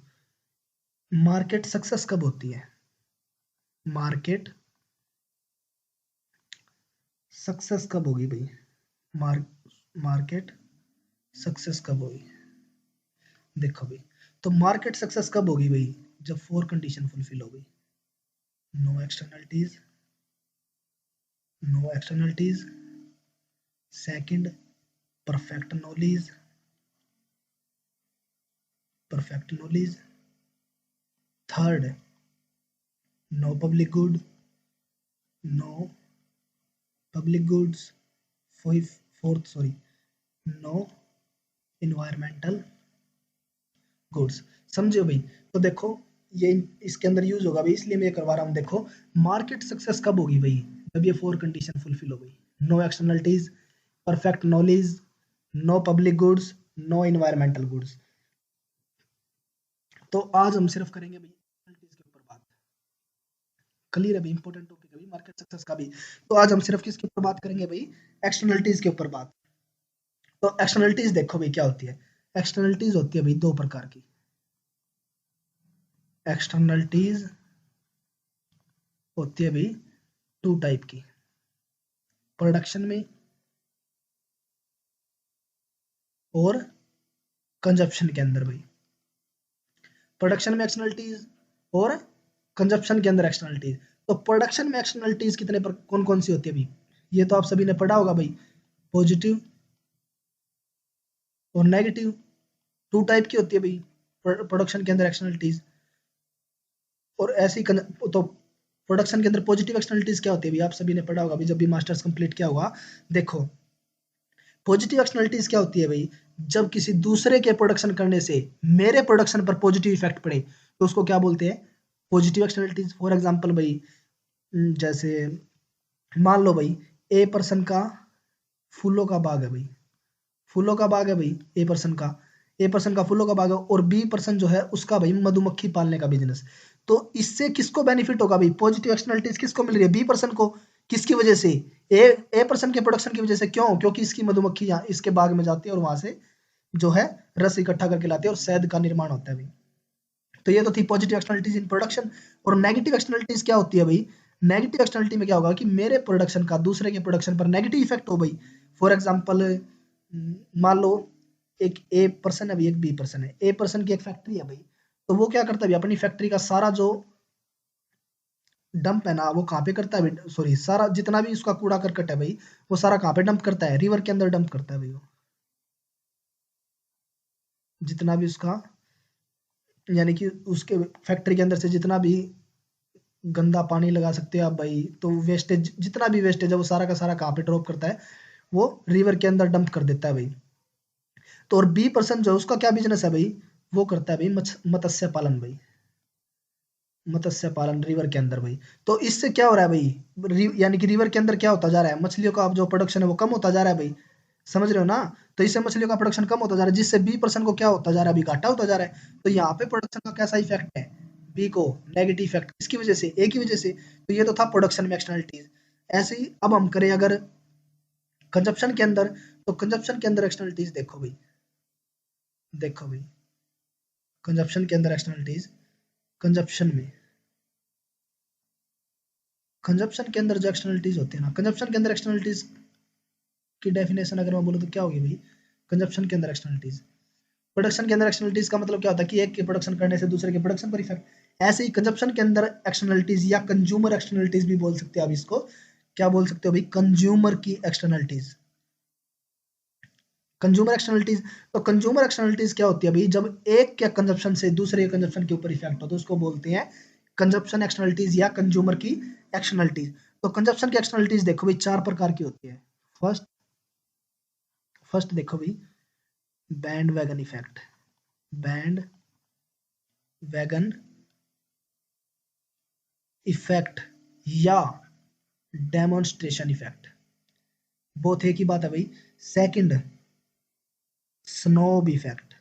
मार्केट सक्सेस कब होती है? मार्केट सक्सेस कब होगी भाई? मार मार्केट सक्सेस कब होगी? देखो भाई, तो मार्केट सक्सेस कब होगी भाई? जब 4 कंडीशन फुलफिल हो गई। No externalities, no externalities, second perfect knowledge, perfect knowledge, third no public good, no public goods, fourth sorry no environmental goods. समझे भाई? तो देखो ये इसके अंदर यूज होगा भाई, इसलिए मैं ये करवा रहा हूँ। देखो मार्केट सक्सेस कब होगी भाई? जब ये 4 कंडीशन फुलफिल हो गई। No externalities, perfect knowledge, no public goods, no environmental goods. तो आज हम सिर्फ करेंगे भाई एक्सटर्नलिटीज के ऊपर बात। क्लियर है भाई? इंपॉर्टेंट टॉपिक है भाई मार्केट सक्सेस का भी। तो आज हम सिर्फ किसके ऊपर बात करेंगे भाई? एक्सटर्नलिटीज के ऊपर बात। तो एक्सटर्नलिटीज देखो भाई क्या होती है। एक्सटर्नलिटीज होती है भाई 2 प्रकार की। एक्सटर्नलिटीज होती है भाई 2 टाइप की, प्रोडक्शन में और कंजप्शन के अंदर भाई। प्रोडक्शन में एक्सटर्नलिटीज और कंजप्शन के अंदर एक्सटर्नलिटीज। तो प्रोडक्शन में एक्सटर्नलिटीज कितने पर कौन कौन सी होती है भाई? ये तो आप सभी ने पढ़ा होगा भाई, पॉजिटिव और नेगेटिव। 2 टाइप की होती है भाई प्रोडक्शन के अंदर एक्सटर्नलिटीज। और ऐसी तो प्रोडक्शन के अंदर पॉजिटिव एक्सटर्नलिटीज क्या होती है भाई? आप सभी ने पढ़ा होगा भाई जब भी मास्टर्स कंप्लीट किया होगा। देखो पॉजिटिव एक्सटर्नलिटीज क्या होती है भाई? जब किसी दूसरे के प्रोडक्शन करने से मेरे प्रोडक्शन पर पॉजिटिव इफेक्ट पड़े तो उसको क्या बोलते हैं? Positive externalities. फॉर एग्जांपल भाई जैसे मान लो भाई ए पर्सन का फूलों का बाग है भाई, फूलों का बाग है भाई ए पर्सन का फूलों का बाग है, और बी पर्सन जो है उसका भाई मधुमक्खी पालने का बिजनेस। तो इससे किसको बेनिफिट होगा भाई? पॉजिटिव एक्सटर्नलिटीज किसको मिल रही है? बी पर्सन को। किसकी वजह से? ए पर्सन के प्रोडक्शन की वजह से। क्यों? क्योंकि इसकी मधुमक्खी यहाँ इसके बाग में जाती है और वहां से जो है रस इकट्ठा करके लाती है और शहद का निर्माण होता है भाई। तो ये तो थी पॉजिटिव एक्सटर्नलिटीज इन प्रोडक्शन। और नेगेटिव एक्सटर्नलिटीज क्या होती है भाई? नेगेटिव एक्सटर्नलिटी में क्या होगा कि मेरे प्रोडक्शन का दूसरे के प्रोडक्शन पर नेगेटिव इफेक्ट हो भाई। फॉर एग्जांपल मान लो एक ए पर्सन है भाई, एक बी पर्सन है। ए पर्सन की एक फैक्ट्री है भाई, तो वो क्या करता है भाई? अपनी फैक्ट्री का सारा जो डंप है ना वो कहाँ पे करता है भाई? सॉरी, सारा जितना भी उसका कूड़ा करकट है भाई वो सारा कहाँ पे डंप करता है? रिवर के अंदर डंप करता है भाई वो। जितना भी उसका यानी कि उसके फैक्ट्री के अंदर से जितना भी गंदा पानी लगा सकते हो आप भाई, तो वेस्टेज जितना भी वेस्टेज है वो सारा का सारा कहाँ पे ड्रॉप करता है? वो रिवर के अंदर डंप कर देता है भाई। तो और बी पर्सन जो है उसका क्या बिजनेस है भाई? वो करता है भाई मत्स्य पालन भाई, मत्स्य पालन रिवर के अंदर भाई। तो इससे क्या हो रहा है भाई? यानी कि रिवर के अंदर क्या होता जा रहा है? मछलियों का जो प्रोडक्शन है वो कम होता जा रहा है भाई। समझ रहे हो ना? तो इससे मछलियों का प्रोडक्शन कम होता जा रहा है, जिससे बी पर्सन को क्या होता जा रहा है? अभी घाटा होता जा रहा है। तो यहाँ पे प्रोडक्शन का कैसा इफेक्ट है? बी को नेगेटिव इफेक्ट किसकी वजह से? ए की वजह से। तो ये तो था प्रोडक्शन में एक्सटर्नलिटीज। ऐसे ही अब हम करें अगर कंजप्शन के अंदर, तो कंजप्शन के अंदर एक्सटर्नलिटीज देखो भाई, देखो भाई कंजप्शन के अंदर एक्सटर्नलिटीज। कंजप्शन में, कंजप्शन के अंदर जो एक्सटर्नलिटीज होती है ना, कंजप्शन के अंदर एक्सटर्नलिटीज की डेफिनेशन अगर मैं बोलूँ तो क्या होगी भाई? कंजप्शन के अंदर एक्सटर्नलिटीज, प्रोडक्शन के अंदर एक्सटर्नलिटीज का मतलब क्या होता है कि एक के प्रोडक्शन करने से दूसरे के प्रोडक्शन पर इफेक्ट। ऐसे ही कंजप्शन के अंदर एक्सटर्नलिटीज या कंज्यूमर एक्सटर्नलिटीज भी बोल सकते हो आप इसको। क्या बोल सकते हो भाई? कंज्यूमर की एक्सटर्नलिटीज, कंज्यूमर एक्सटर्नलिटीज। तो कंज्यूमर एक्सटर्नलिटीज क्या होती है भाई? जब एक के कंजप्शन से दूसरे के कंजप्शन के ऊपर इफेक्ट हो तो उसको बोलते हैं कंजप्शन एक्सटर्नलिटीज या कंज्यूमर की एक्सटर्नलिटीज। तो कंजप्शन की एक्सटर्नलिटीज देखो भाई 4 प्रकार की होती है। फर्स्ट फर्स्ट देखो भाई, band wagon effect, band wagon effect या डेमोन्स्ट्रेशन इफेक्ट, बोथ एक ही बात है भाई। सेकंड स्नोब इफेक्ट,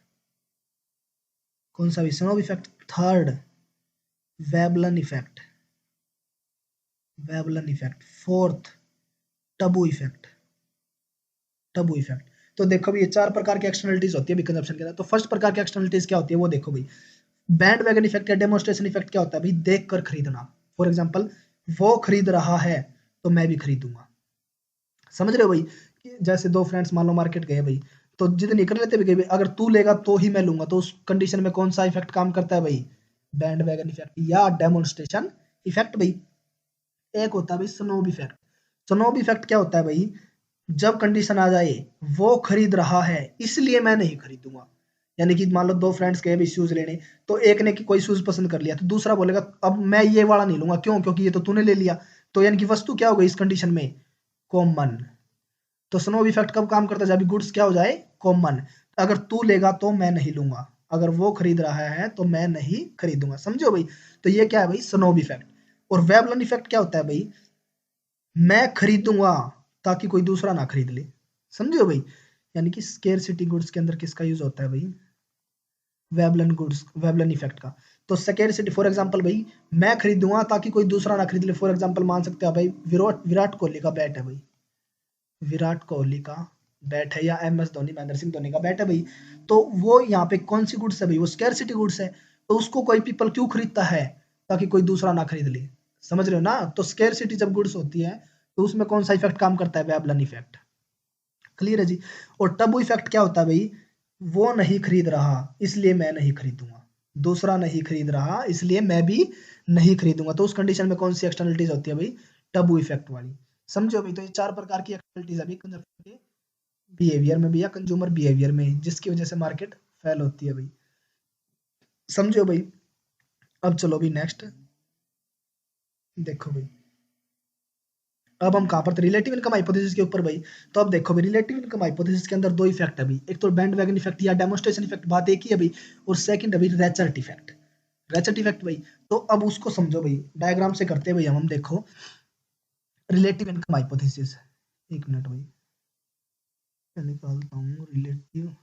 कौन सा भी? Snob effect. Third Veblen effect, Veblen effect. Fourth Tabu effect, Tabu effect. तो देखो भाई ये 4 प्रकार की एक्सटर्नलिटीज होती है भाई कंजप्शन के अंदर। तो फर्स्ट प्रकार की एक्सटर्नलिटीज क्या होती है वो देखो भाई। बैंड वैगन इफेक्ट या डेमोन्स्ट्रेशन इफेक्ट क्या होता है भाई? देख कर खरीदना। फॉर एग्जाम्पल वो खरीद रहा है तो मैं भी खरीदूंगा। समझ रहे हो भाई? जैसे 2 फ्रेंड्स मान लो मार्केट गए भाई, तो जिद नहीं कर लेते भी भाई अगर तू लेगा तो ही मैं लूंगा। तो उस कंडीशन में कौन सा इफेक्ट काम करता है भाई? बैंड वैगन इफेक्ट या डेमोन्स्ट्रेशन इफेक्ट भाई। एक होता है भाई स्नोब इफेक्ट। स्नोब इफेक्ट क्या होता है भाई, जब कंडीशन आ जाए वो खरीद रहा है इसलिए मैं नहीं खरीदूंगा, यानी कि मान लो दो फ्रेंड्स गए भी शूज लेने, तो एक ने कोई शूज पसंद कर लिया तो दूसरा बोलेगा अब मैं ये वाला नहीं लूंगा, क्यों, क्योंकि ये तो तूने ले लिया। तो यानी कि वस्तु क्या हो गई इस कंडीशन में, कॉमन। तो स्नो इफेक्ट कब काम करता है, जब गुड्स क्या हो जाए, कॉमन। अगर तू लेगा तो मैं नहीं लूंगा, अगर वो खरीद रहा है तो मैं नहीं खरीदूंगा, समझो भाई। तो ये क्या है भाई, स्नो इफेक्ट। और वेवलन इफेक्ट क्या होता है भाई, मैं खरीदूंगा ताकि कोई दूसरा ना खरीद ले, समझो भाई। यानी कि स्केरसिटी गुड्स के अंदर किसका यूज होता है भाई, वेवलन गुड्स, वेवलन इफेक्ट का। तो स्केरसिटी फॉर एग्जांपल भाई, मैं खरीदूंगा ताकि कोई दूसरा ना खरीद ले। फॉर एग्जांपल मान सकते हैं भाई, विराट विराट कोहली का बैट है भाई, विराट कोहली का बैट है, या एम एस धोनी, महेंद्र सिंह धोनी का बैट है भाई। तो वो यहाँ पे कौन सी गुड्स है भाई, वो स्केरसिटी गुड्स है। तो उसको कोई पीपल क्यों खरीदता है, ताकि कोई दूसरा ना खरीद ले, समझ रहे हो ना। तो स्केरसिटी जब गुड्स होती है तो उसमें कौन सा इफेक्ट काम करता है, वेवलन इफेक्ट। क्लियर है जी। और टबू इफेक्ट क्या होता है भाई, वो नहीं खरीद रहा इसलिए मैं नहीं खरीदूंगा, दूसरा नहीं खरीद रहा इसलिए मैं भी नहीं खरीदूंगा। तो उस कंडीशन में कौन सी एक्सटर्नलिटीज होती है भाई, टबू इफेक्ट वाली, समझो भाई। तो ये चार प्रकार की एक्सटर्नलिटीज है भाई कंजप्शन के बिहेवियर में भी, या कंज्यूमर बिहेवियर में, जिसकी वजह से मार्केट फेल होती है भाई, समझो भाई। अब चलो भाई नेक्स्ट देखो भाई, अब हम कहाँ पर थे, रिलेटिव इनकम हाइपोथेसिस के ऊपर भाई। तो अब देखो भाई, रिलेटिव इनकम हाइपोथेसिस के अंदर दो इफेक्ट है भाई, एक तो बैंड वैगन इफेक्ट या डेमोन्स्ट्रेशन इफेक्ट, बात एक ही है भाई। और सेकंड है भाई रैचर्ट इफेक्ट, रैचर्ट इफेक्ट भाई। तो अब उसको समझो भाई, डायग्राम से करते हैं भाई हम देखो रिलेटिव इनकम हाइपोथेसिस। एक मिनट भाई, मैं निकालता हूँ रिलेटिव,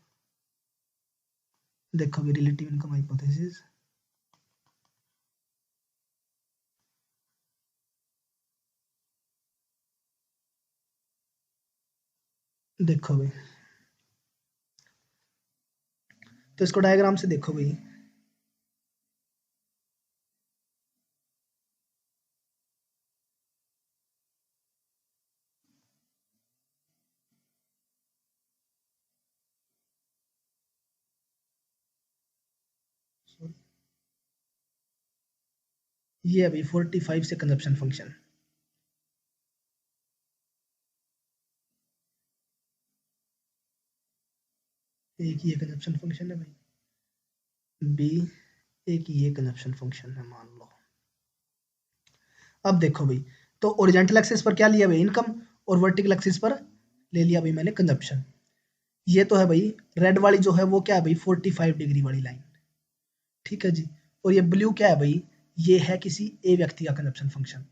देखो भाई रिलेटिव इनकम हाइपोथेसिस। देखो भाई, तो इसको डायग्राम से देखो भाई, ये अभी 45 से कंजप्शन फंक्शन, एक ही कंजप्शन फंक्शन है भाई, बी एक ही कंजप्शन फंक्शन है मान लो। अब देखो भाई, तो ओरिजेंटल एक्सिस पर क्या लिया भाई, इनकम, और वर्टिकल एक्सिस पर ले लिया भाई मैंने कंजप्शन। ये तो है भाई, रेड वाली जो है वो क्या है भाई, 45 डिग्री वाली लाइन, ठीक है जी। और ये ब्लू क्या है भाई, ये है किसी ए व्यक्ति का कंजप्शन फंक्शन।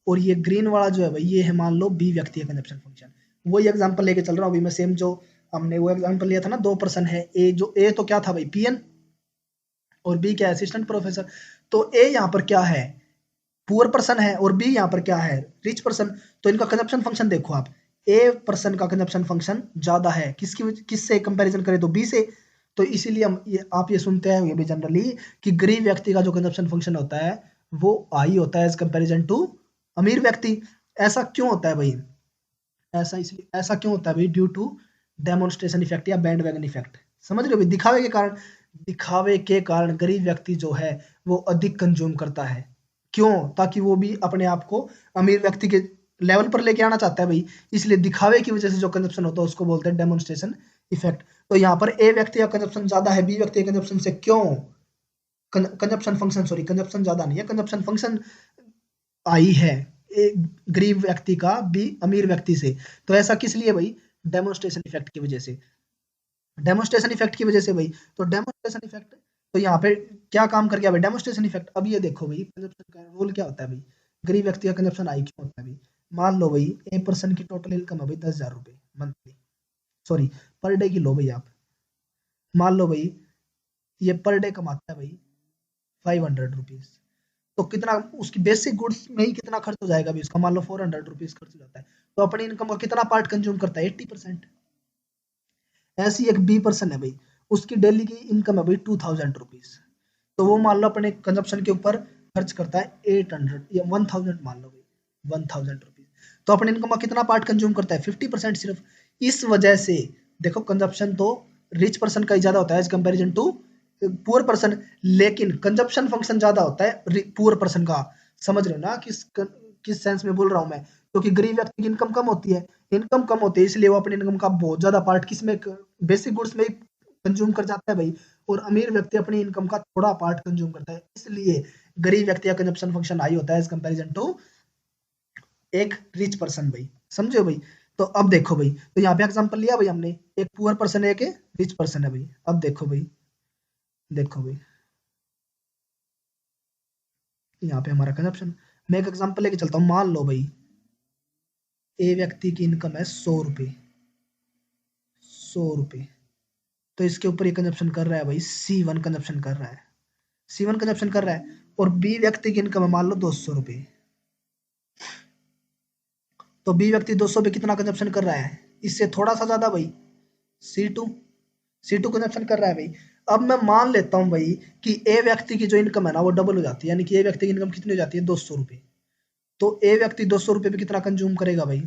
और ये ग्रीन वाला जो है भाई, ये है मान लो बी व्यक्ति का कंजप्शन फंक्शन। वही एग्जांपल लेके चल रहा हूँ अभी मैं, सेम जो हमने वो एग्जांपल लिया था ना, 2% है ए, जो ए तो क्या था भाई पीएन, और बी क्या है, असिस्टेंट प्रोफेसर। तो ए यहाँ पर क्या है, पुअर पर्सन है, और बी यहाँ पर क्या है, रिच पर्सन। तो इनका कंजप्शन फंक्शन देखो आप, ए पर्सन का कंजप्शन फंक्शन ज्यादा है, किससे कंपैरिजन करें तो बी से। तो इसीलिए आप ये सुनते हैं ये भी जनरली, कि गरीब व्यक्ति का जो कंजप्शन फंक्शन होता है वो हाई होता है एज कंपैरिजन टू अमीर व्यक्ति। ऐसा क्यों होता है भाई, ऐसा क्यों होता है भाई, ड्यू टू डेमोन्स्ट्रेशन इफेक्ट या बैंड वैगन इफेक्ट, समझ रहे हो भाई। दिखावे के कारण गरीब व्यक्ति जो है वो अधिक कंज्यूम करता है, क्यों, ताकि वो भी अपने आप को अमीर व्यक्ति के लेवल पर लेके आना चाहता है भाई। इसलिए दिखावे की वजह से जो कंजप्शन होता है उसको बोलते हैं डेमोन्स्ट्रेशन इफेक्ट। तो यहाँ पर ए व्यक्ति का कंजप्शन ज्यादा है बी व्यक्ति के कंजप्शन से, क्यों, कंजप्शन फंक्शन, सॉरी कंजप्शन ज्यादा नहीं है, कंजप्शन फंक्शन आई है एक गरीब व्यक्ति का बी अमीर व्यक्ति से। तो ऐसा किस लिए भाई, डेमोन्स्ट्रेशन इफेक्ट की वजह से, डेमोन्स्ट्रेशन इफेक्ट की वजह से भाई। तो डेमोन्स्ट्रेशन इफेक्ट, तो यहाँ पे क्या काम कर गया भाई, डेमोन्स्ट्रेशन इफेक्ट। अब ये देखो भाई, कंजप्शन का रोल क्या होता है भाई, गरीब व्यक्ति का कंजप्शन आई क्यों होता है भाई। मान लो भाई ए पर्सन की टोटल इनकम है भाई 10,000 रुपए मंथली, सॉरी पर डे की लो भाई आप। मान लो भाई ये पर डे कमाता है भाई 500 रुपीज, तो कितना उसकी बेसिक गुड्स में ही कितना खर्च हो जाएगा भी उसका, मान लो 400 रुपीज खर्च हो जाता है। तो अपनी इनकम का कितना पार्ट कंज्यूम करता है, 80%। ऐसी एक बी पर्सन है भाई, उसकी डेली की इनकम है भाई 2000 रुपीज, तो वो मान लो अपने कंजप्शन के ऊपर खर्च करता है 800 या 1000, मान लो भाई 1000 रुपीज। तो अपने इनकम का कितना पार्ट कंज्यूम करता है, 50% सिर्फ। इस वजह से देखो कंजप्शन तो रिच पर्सन का ही ज्यादा होता है as comparison to poor person, लेकिन कंजप्शन फंक्शन ज्यादा होता है पुअर पर्सन का। समझ रहे हो ना किस सेंस में बोल रहा हूं मैं। क्योंकि गरीब व्यक्ति की इनकम कम होती है, इनकम कम होती है इसलिए वो अपनी इनकम का बहुत ज्यादा पार्ट किसमें, बेसिक गुड्स में कंज्यूम कर जाता है भाई, और अमीर व्यक्ति अपनी इनकम का थोड़ा पार्ट कंज्यूम करता है, इसलिए गरीब व्यक्ति का कंजप्शन फंक्शन हाई होता है एज कंपैरिजन टू एक रिच पर्सन भाई। समझो भाई। तो अब देखो भाई, तो यहाँ पे एग्जांपल लिया भाई हमने, एक पुअर पर्सन है, एक रिच पर्सन है भाई। अब देखो भाई, देखो भाई यहाँ पे हमारा कंजप्शन, मैं एक एग्जांपल लेके चलता हूँ। मान लो भाई ए व्यक्ति की इनकम है 100 रुपए, 100 रुपए, तो इसके ऊपर ये कंजप्शन कर रहा है भाई C1 कंजप्शन कर रहा है, C1 कंजप्शन कर रहा है, और बी व्यक्ति की इनकम है मान लो 200 रुपए, तो बी व्यक्ति 200 पे कितना कंजप्शन कर रहा है, इससे थोड़ा सा ज्यादा भाई, C2, C2 कंजप्शन कर रहा है भाई। अब मैं मान लेता हूँ भाई कि ए व्यक्ति की जो इनकम है ना वो डबल हो जाती है, यानी कि ए व्यक्ति की इनकम कितनी हो जाती है, 200 रुपए, तो ए व्यक्ति 200 रुपए पे कितना कंज्यूम करेगा भाई,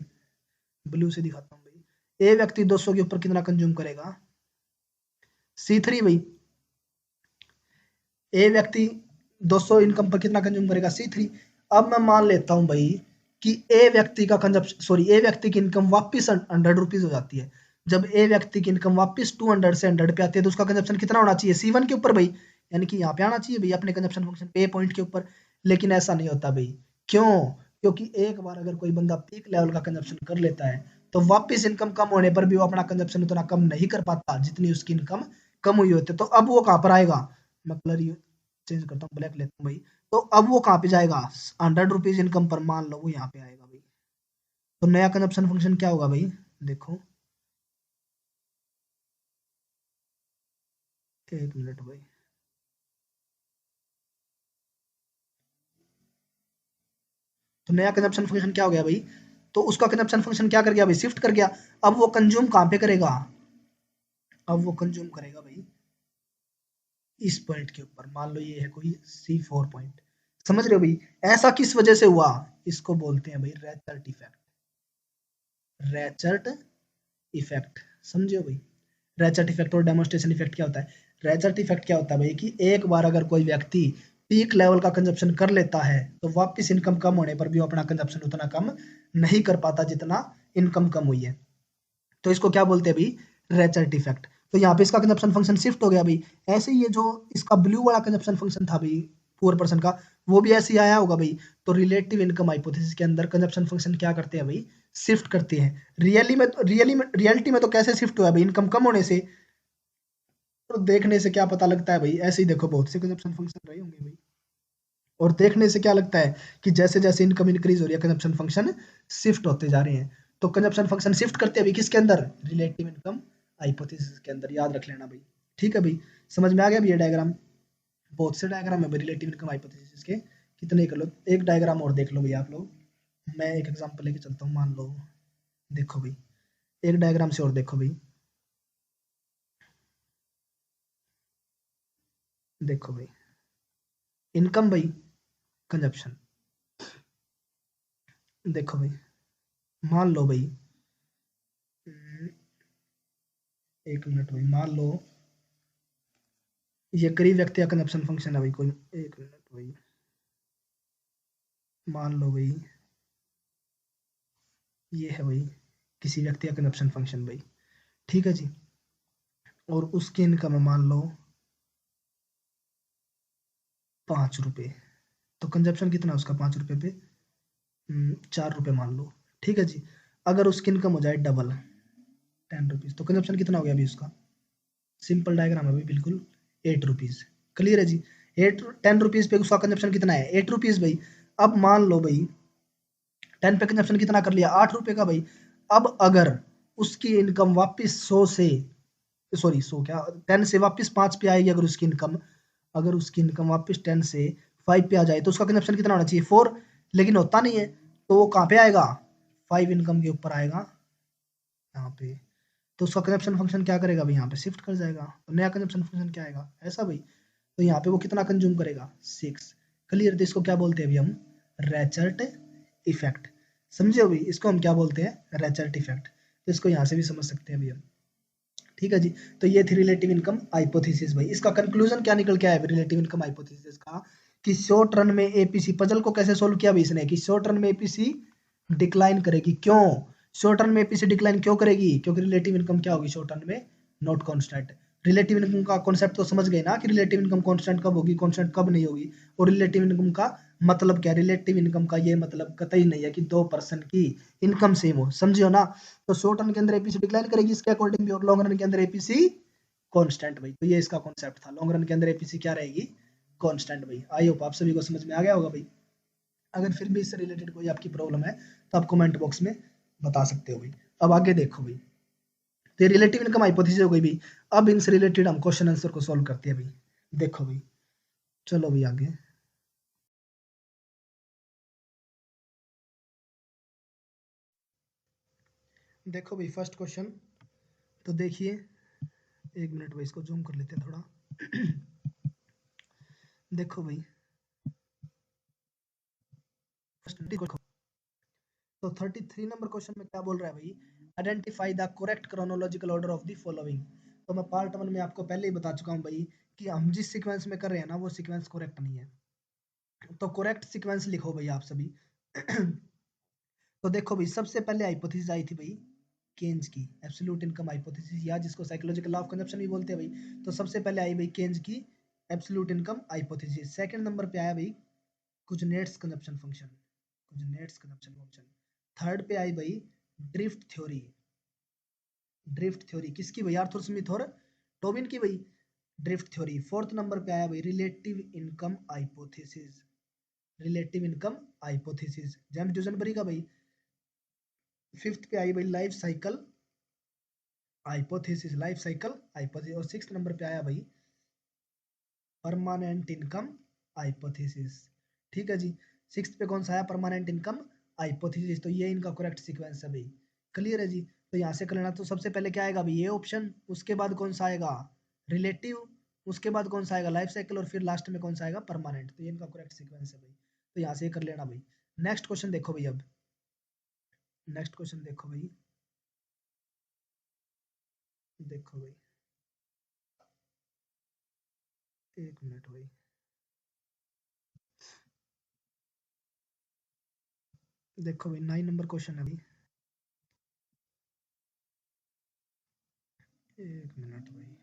ब्लू से दिखाता हूँ भाई, ए व्यक्ति 200 के ऊपर कितना कंज्यूम करेगा, C3 भाई, ए व्यक्ति 200 इनकम पर कितना कंज्यूम करेगा, C3। अब मैं मान लेता हूं भाई कि ए व्यक्ति का कंजप्शन, सॉरी, ए व्यक्ति की इनकम वापस 100 रुपीज हो जाती है। जब ए व्यक्ति की इनकम वापस 200 से 100 पे आती है तो उसका कंजप्शन कितना होना चाहिए, C1 के ऊपर भाई, यानी कि यहाँ पे आना चाहिए भाई अपने कंजप्शन फंक्शन पे पॉइंट के ऊपर। लेकिन ऐसा नहीं होता भाई, क्यों, क्योंकि एक बार अगर कोई बंदा पीक लेवल का कंजप्शन कर लेता है तो वापस इनकम कम होने पर भी वो अपना कंजप्शन उतना कम नहीं कर पाता जितनी उसकी इनकम कम हुई होती है। तो अब वो कहाँ पर आएगा, मैं कलर चेंज करता हूँ, ब्लैक लेता हूँ भाई, तो अब वो कहाँ पे जाएगा, 100 रुपीज इनकम पर मान लो वो यहाँ पे आएगा भाई। तो नया कंजप्शन फंक्शन क्या होगा भाई, देखो, एक मिनट भाई, तो नया कंजप्शन फंक्शन क्या हो गया भाई, तो उसका कंजप्शन फंक्शन क्या कर गया भाई, शिफ्ट कर गया। अब वो कंज्यूम कहाँ पे करेगा, अब वो कंज्यूम करेगा भाई इस पॉइंट के ऊपर, मान लो ये है कोई C4 पॉइंट, समझ रहे हो भाई। ऐसा किस वजह से हुआ, इसको बोलते हैं भाई रैचर्ट इफेक्ट, रैचर्ट इफेक्ट, समझे भाई। रैचर्ट इफेक्ट और डेमोन्स्ट्रेशन इफेक्ट क्या होता है, रैचर्ट इफेक्ट क्या होता है भाई कि एक बार अगर कोई व्यक्ति पीक लेवल का कंजप्शन कर लेता है तो वापस इनकम कम होने पर भी वो अपना कंजप्शन उतना कम नहीं कर पाता जितना इनकम कम हुई है, तो इसको क्या बोलते हैं भाई, रैचर्ट इफेक्ट। तो यहाँ पे इसका कंजप्शन फंक्शन शिफ्ट हो गया भाई। ऐसे ही ये जो इसका ब्लू वाला कंजप्शन फंक्शन था भाई पुअर पर्सन का, वो भी ऐसे ही आया होगा भाई। तो रिलेटिव इनकम हाइपोथेसिस के अंदर कंजप्शन फंक्शन क्या करते हैं भाई, शिफ्ट करते हैं। रियलिटी में तो कैसे शिफ्ट हुआ है भाई, इनकम कम होने से। तो देखने से क्या पता लगता है भाई, ऐसे ही देखो बहुत से कंजप्शन फंक्शन रहे होंगे भाई, और देखने से क्या लगता है कि जैसे जैसे इनकम इंक्रीज हो रही है कंजप्शन फंक्शन शिफ्ट होते जा रहे हैं। तो कंजप्शन फंक्शन शिफ्ट करते हैं भाई किसके अंदर, रिलेटिव इनकम हाइपोथेसिस के अंदर, याद रख लेना भाई। ठीक है भाई, समझ में आ गया भाई ये डायग्राम। बहुत से डायग्राम है भाई रिलेटिव इनकम हाइपोथेसिस के, कितने कर लो, एक डायग्राम और देख लो भाई आप लोग। मैं एक एग्जांपल लेके चलता हूँ, मान लो, देखो भाई, एक डायग्राम से और देखो भाई, देखो भाई, इनकम भाई, कंजप्शन, देखो भाई, मान लो भाई, एक मिनट भाई, मान लो ये गरीब व्यक्ति का कंजप्शन फंक्शन है भाई कोई, एक मिनट भाई, मान लो भाई ये है भाई किसी व्यक्ति का कंजप्शन फंक्शन भाई, ठीक है जी, और उसकी इनकम है मान लो 5 रुपए, तो कंजप्शन कितना है उसका 5 रुपए पे, 4 रुपए मान लो, ठीक है जी। अगर उसकी इनकम हो जाए डबल, 10 रुपीज, तो कंजप्शन कितना हो गया अभी उसका, सिंपल डायग्राम है भाई बिल्कुल, 8 रुपीज, क्लियर है जी। 10 रुपीज पे उसका कंजप्शन कितना है, 8 रुपीज भाई। अब मान लो भाई 10 पे कंजप्शन कितना कर लिया, 8 रुपए का भाई। अब अगर उसकी इनकम वापस 100 से, सॉरी 100 क्या, 10 से वापस 5 पे आएगी, अगर उसकी इनकम, अगर उसकी इनकम वापस 10 से 5 पे आ जाए तो उसका कंजप्शन कितना होना चाहिए, 4, लेकिन होता नहीं है, तो वो कहाँ पे आएगा, 5 इनकम के ऊपर आएगा यहाँ पे। तो उसका कंजप्शन फंक्शन क्या करेगा भाई, यहाँ पे शिफ्ट कर जाएगा, तो नया कंजप्शन फंक्शन क्या आएगा, ऐसा भाई। तो यहाँ पे वो कितना कंज्यूम करेगा, 6, क्लियर। तो इसको क्या बोलते हैं अभी हम, रैचर्ट इफेक्ट, समझे अभी, इसको हम क्या बोलते हैं, रैचर्ट इफेक्ट। तो इसको यहाँ से भी समझ सकते हैं अभी हम, ठीक है जी। तो ये थी रिलेटिव इनकम हाइपोथेसिस भाई। इसका कंक्लूजन क्या निकल के आया रिलेटिव इनकम हाइपोथेसिस का, कि शॉर्ट रन में एपीसी पजल को कैसे सोल्व किया भाई इसने, कि शॉर्ट रन में एपीसी डिक्लाइन करेगी। क्यों? शॉर्ट टर्म में एपीसी डिक्लाइन क्यों करेगी? क्योंकि रिलेटिव इनकम क्या होगी शॉर्ट टर्म में? Not constant. रिलेटिव इनकम का कॉन्सेप्ट तो समझ गए ना कि रिलेटिव इनकम कांस्टेंट कब होगी, कांस्टेंट कब नहीं होगी। और रिलेटिव इनकम का मतलब क्या? रिलेटिव इनकम का ये मतलब कतई नहीं है कि दो पर्सन की इनकम सेम हो, समझियो ना। तो शॉर्ट रन के अंदर एपीसी डिक्लाइन करेगी इसके अकॉर्डिंग भी, और लॉन्ग रन के अंदर एपीसी कांस्टेंट भाई। तो ये इसका कॉन्सेप्ट था, लॉन्ग रन के अंदर एपीसी क्या रहेगी? कांस्टेंट भाई। आई होप आप सभी को समझ में आ गया होगा भाई। अगर फिर भी इससे रिलेटेड कोई आपकी प्रॉब्लम है तो आप कमेंट बॉक्स में बता सकते हो भाई। अब आगे देखो भाई, तो रिलेटिव इनकम हाइपोथेसिस हो गई भाई। अब इनसे रिलेटेड हम क्वेश्चन आंसर को सॉल्व करते हैं भाई। देखो भाई, चलो भाई आगे। देखो भाई फर्स्ट क्वेश्चन, तो देखिए, एक मिनट भाई इसको जूम कर लेते हैं थोड़ा। देखो भाई, फर्स्ट देखो, तो 33 नंबर क्वेश्चन में क्या बोल रहा है भाई? Identify the correct chronological order of the following. तो मैं पार्ट वन में आपको पहले ही बता चुका हूँ भाई कि हम जिस सीक्वेंस में कर रहे हैं ना वो सीक्वेंस करेक्ट नहीं है। तो करेक्ट सीक्वेंस लिखो भाई आप सभी। तो देखो भाई, सबसे पहले हाइपोथेसिस आई थी भाई केन्स की, एब्सोल्यूट इनकम हाइपोथेसिस, या जिसको साइकोलॉजिकल लॉ ऑफ कंजप्शन भी बोलते हैं भाई। तो सबसे पहले आई भाई केन्स की absolute income hypothesis. Second number पे आया भाई Kuznets consumption function, Kuznets consumption function. Third पे आई भाई ड्रिफ्ट थ्योरी, ड्रिफ्ट थ्योरी किसकी भाई? आर्थर स्मिथ और टोबिन की भाई, ड्रिफ्ट थ्योरी। फोर्थ नंबर पे आया भाई relative income hypothesis, relative income hypothesis James Duesenberry का भाई। फिफ्थ पे आई भाई life cycle hypothesis, life cycle hypothesis. और सिक्स्थ नंबर पे आया भाई परमानेंट इनकम हाइपोथेसिस। ठीक है जी, सिक्स्थ पे कौन सा आया? Permanent income hypothesis. तो ये इनका करेक्ट सीक्वेंस है भाई। क्लियर है जी? तो यहाँ से कर लेना। तो सबसे पहले क्या आएगा भाई? ये ऑप्शन, उसके बाद कौन सा आएगा? रिलेटिव, उसके बाद कौन सा आएगा? लाइफ साइकिल, और फिर लास्ट में कौन सा आएगा? परमानेंट। तो ये इनका करेक्ट सीक्वेंस है भाई। तो यहाँ से कर लेना भाई। नेक्स्ट क्वेश्चन देखो भाई। अब नेक्स्ट क्वेश्चन देखो भाई, देखो भाई, एक मिनट भाई। देखो भाई 9 नंबर क्वेश्चन है भाई। एक मिनट भाई।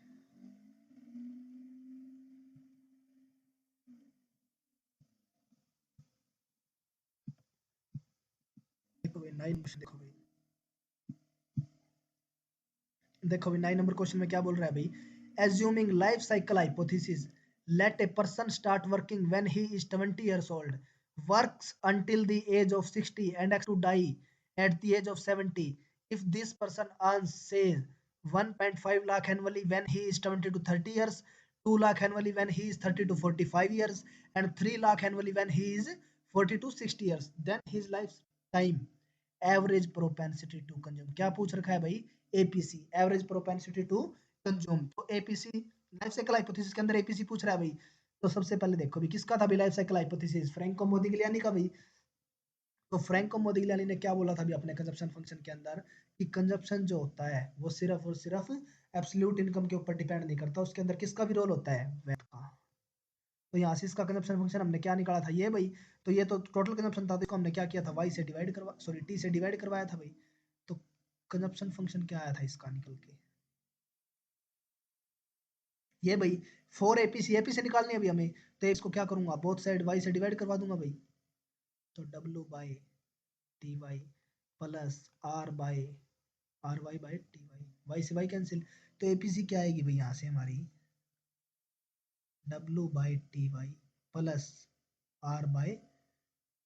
देखो भाई 9 क्वेश्चन देखो भाई। देखो भाई 9 नंबर क्वेश्चन में क्या बोल रहा है भाई? Assuming life cycle hypothesis, let a person start working when he is 20 years old, वर्क्स until the age of 60 and expects to die at the age of 70. If this person earns say 1.5 lakh annually when he is 20 to 30 years, 2 lakh annually when he is 30 to 45 years, and 3 lakh annually when he is 40 to 60 years, then his lifetime average propensity to consume क्या पूछ रखा है भाई? APC, average propensity to consume. तो APC life cycle hypothesis के अंदर APC पूछ रहा है भाई। तो सबसे पहले देखो भाई किसका था भाई लाइफ साइकिल हाइपोथेसिस? फ्रैंको मोदिग्लियानी का भाई। तो फ्रैंको मोदिग्लियानी ने क्या बोला था भाई अपने कंजप्शन फंक्शन के अंदर कि कंजप्शन जो होता है वो सिर्फ और सिर्फ एब्सोल्यूट इनकम के ऊपर डिपेंड नहीं करता, उसके अंदर किसका भी रोल होता है? वेल्थ का। तो यहाँ से इसका कंजप्शन फंक्शन हमने क्या निकाला था? ये भाई। तो ये तो टोटल कंजप्शन था, देखो हमने क्या किया था? वाई से डिवाइड करवा, सॉरी टी से डिवाइड करवाया था भाई। तो कंजप्शन फंक्शन क्या आया था इसका निकल के? ये भाई 4 एपीसी, एपी से निकालनी है अभी हमें। तो इसको क्या करूंगा? बोथ साइड वाई से डिवाइड करवा दूंगा भाई। तो W by T Y plus R by R Y by T Y, Y से वाई कैंसिल। तो एपीसी क्या आएगी भाई यहाँ से हमारी? W by T Y plus R by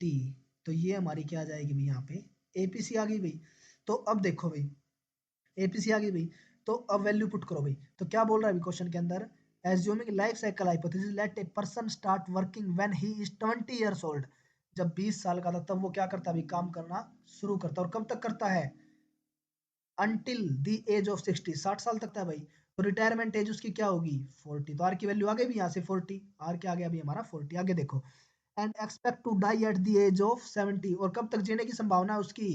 T. तो ये हमारी क्या आ जाएगी भाई यहाँ पे? एपीसी आ गई भाई। तो अब देखो भाई, एपीसी आ गई भाई। तो अब वैल्यू पुट करो भाई। तो क्या बोल रहा है क्वेश्चन के अंदर? Assuming life cycle hypothesis, let a person start working when he is 20 years old। जब 20 साल का था तब वो क्या करता है भाई? काम करना शुरू करता है। और कब तक करता है? अंटिल द एज ऑफ 60, 60 साल तक था भाई। तो रिटायरमेंट एज उसकी क्या होगी? 40। तो आर की वैल्यू आ गई भी यहाँ से 40। आर क्या आ गया अभी हमारा? 40। आगे देखो, and expect to die at the age of 70। और कब तक जीने की संभावना है उसकी?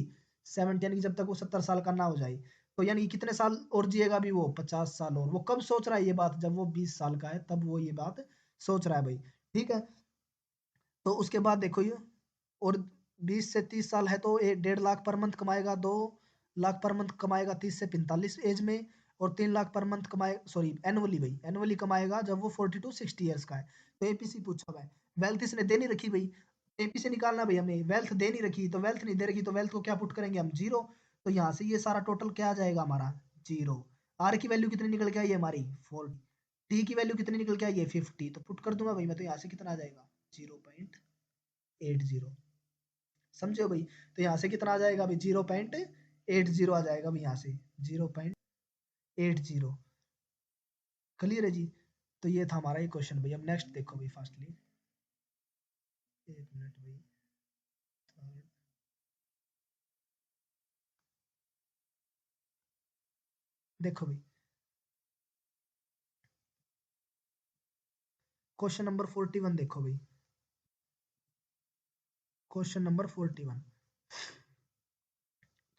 70, यानी कि जब तक वो 70 साल का ना हो जाए। तो यानी कि कितने साल और जिएगा भी वो? 50 साल और। वो कब सोच रहा है ये बात? जब वो 20 साल का है तब वो ये बात सोच रहा है भाई। ठीक है। तो उसके बाद देखो ये, और 20 से 30 साल है तो 1.5 लाख पर मंथ कमाएगा, 2 लाख पर मंथ कमाएगा 30 से 45 एज में, और 3 लाख पर मंथ कमाए, सॉरी एनुअली भाई, एनुअली कमाएगा जब वो 40 to 60 ईयर्स का है। तो एपीसी पूछा हुआ है, वेल्थ इसने दे नहीं रखी भाई, एपीसी निकालना भाई हमें, वेल्थ दे नहीं रखी, तो वेल्थ नहीं दे रखी तो वेल्थ को क्या पुट करेंगे हम, जीरो। तो यहाँ से ये सारा टोटल क्या आ जाएगा हमारा, जीरो। आर की वैल्यू कितनी निकल के आई है हमारी 40, टी की वैल्यू कितनी निकल के आई है 50, तो पुट कर दूंगा भाई मैं, तो यहाँ से कितना आ जाएगा 0.80, समझो भाई। तो यहाँ से कितना आ जाएगा भाई 0.80 आ जाएगा भाई, यहाँ से 0.80, क्लियर है जी। तो ये था हमारा ये क्वेश्चन भाई। अब नेक्स्ट देखो भाई फास्टली, एक मिनट भाई, थर्ड, देखो भाई क्वेश्चन नंबर 41, देखो भाई क्वेश्चन नंबर 41,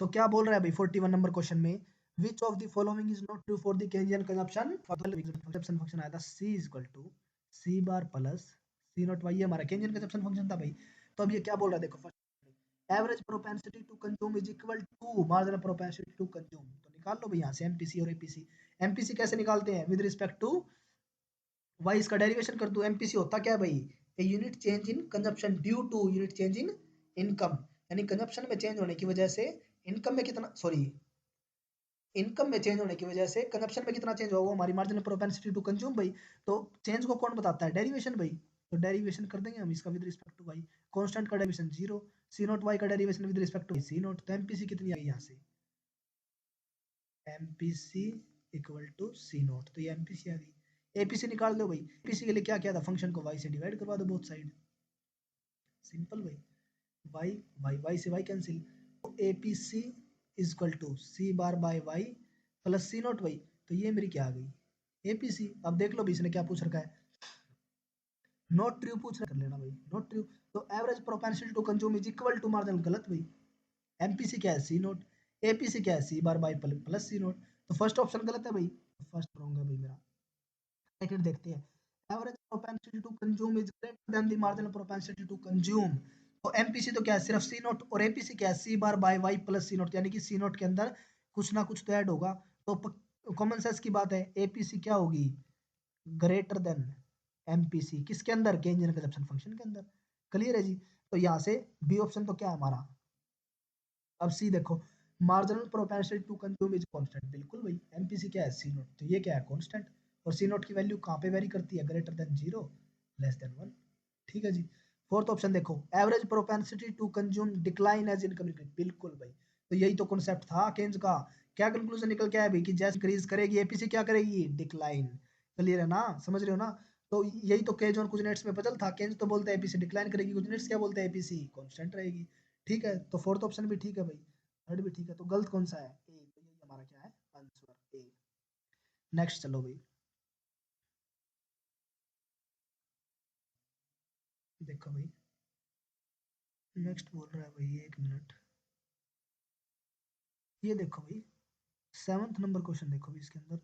तो क्या बोल रहा है भाई 41 नंबर क्वेश्चन में, which of the following is not true for the Keynesian consumption consumption function आया था c equal to c bar plus c naught y, ये हमारा केंजियन कंजप्शन फंक्शन था भाई। तो अब ये क्या बोल रहा है देखो, average propensity to consume is equal to marginal propensity to consume, तो निकाल लो भाई यहाँ से एमपीसी और एपीसी। एमपीसी कैसे निकालते हैं, विद रिस्पेक्ट टू वाई, इसका डेरिवेशन कर दो। एमपीसी होता क्या है भाई, a unit change in consumption due to unit change in income, यानी कंजप्शन में चेंज होने की वजह से इनकम में कितना, सॉरी इनकम में चेंज होने की वजह से कंजप्शन में कितना चेंज होगा, हमारी मार्जिनल प्रोपेंसिटी टू कंज्यूम भाई। तो चेंज को कौन बताता है, डेरिवेशन भाई। तो डेरिवेशन कर देंगे हम इसका with respect to Y, constant का derivation zero, C naught Y का derivation with respect to C naught. तो एमपीसी कितनी आई यहाँ से, MPC equal to C naught, तो ये एमपीसी आ गई। एपीसी निकाल दो भाई, एपीसी के लिए क्या किया था, फंक्शन को वाई से डिवाइड करवा दो बोथ साइड, सिंपल भाई, वाई वाई वाई से वाई कैंसिल, तो APC is equal to C bar by Y plus C naught Y, तो ये मेरी क्या आ गई एपीसी। अब देख लो भाई इसने क्या पूछ रखा है, नॉट ट्रू पूछ रखा, कर लेना भाई नॉट ट्रू। तो average propensity to consume is equal to marginal, गलत भाई, एमपीसी क्या है सी नॉट, एपीसी क्या है C bar bye plus C naught, तो फर्स्ट ऑप्शन गलत है भाई, फर्स्ट रॉन्ग है भाई मेरा। सेकंड देखते हैं, average propensity to consume is greater than the marginal propensity to consume. तो एमपीसी तो क्या है सिर्फ सी नॉट, और एपीसी क्या है C bar by Y plus C naught, यानी कि सी नॉट के अंदर कुछ ना कुछ तो ऐड होगा। तो कॉमन सेंस की बात है, एपीसी क्या होगी, ग्रेटर देन एमपीसी, किसके अंदर, केंजियन कंजप्शन फंक्शन के अंदर, क्लियर है जी। तो यहाँ से बी ऑप्शन तो क्या है हमारा। अब सी देखो, marginal propensity to consume is constant, बिल्कुल भाई, एमपीसी क्या है सी नॉट, तो ये क्या है कांस्टेंट, और सी नॉट की वैल्यू कहाँ पे वेरी करती है, greater than zero less than one, ठीक है जी। फोर्थ ऑप्शन देखो, average propensity to consume decline as income increase, बिल्कुल भाई, तो यही तो कॉन्सेप्ट था केन्स का। क्या कंक्लूजन निकल के आया भाई, कि जैसे इंक्रीज करेगी एपीसी क्या करेगी, डिक्लाइन, क्लियर है ना, समझ रहे हो ना। तो यही तो केज और कुजनेट्स में बदल था, केन्स तो बोलते हैं एपीसी डिक्लाइन करेगी, कुजनेट्स क्या बोलते हैं एपीसी कांस्टेंट रहेगी, ठीक है। तो फोर्थ ऑप्शन भी ठीक है भाई, थर्ड भी ठीक है, तो गलत कौन सा है, ए, तो यही हमारा क्या है आंसर ए। नेक्स्ट चलो भाई, देखो भाई नेक्स्ट बोल रहा है भाई, एक मिनट, ये देखो भाई सेवंथ नंबर क्वेश्चन देखो भाई, इसके अंदर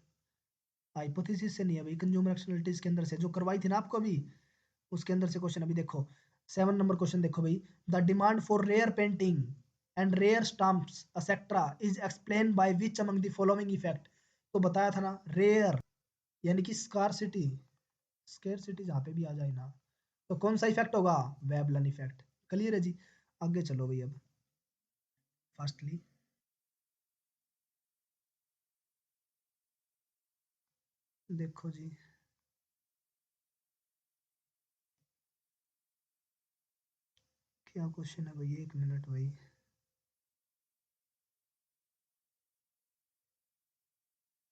हाइपोथेसिस से नहीं है भाई, कंज्यूमर एक्सटर्नलिटीज के अंदर से जो करवाई थी ना आपको अभी, उसके अंदर से क्वेश्चन। अभी देखो 7 नंबर क्वेश्चन देखो भाई, the demand for rare painting and rare stamps etcetera is explain by which among the following effect. तो बताया था ना रेयर, यानी कि स्कारसिटी, स्केरसिटी जहाँ पे भी आ जाए ना, तो कौन सा इफेक्ट होगा, वेबलन इफेक्ट, क्लियर है जी। आगे चलो भाई अब फास्टली, देखो जी क्या क्वेश्चन है भाई, एक मिनट भाई,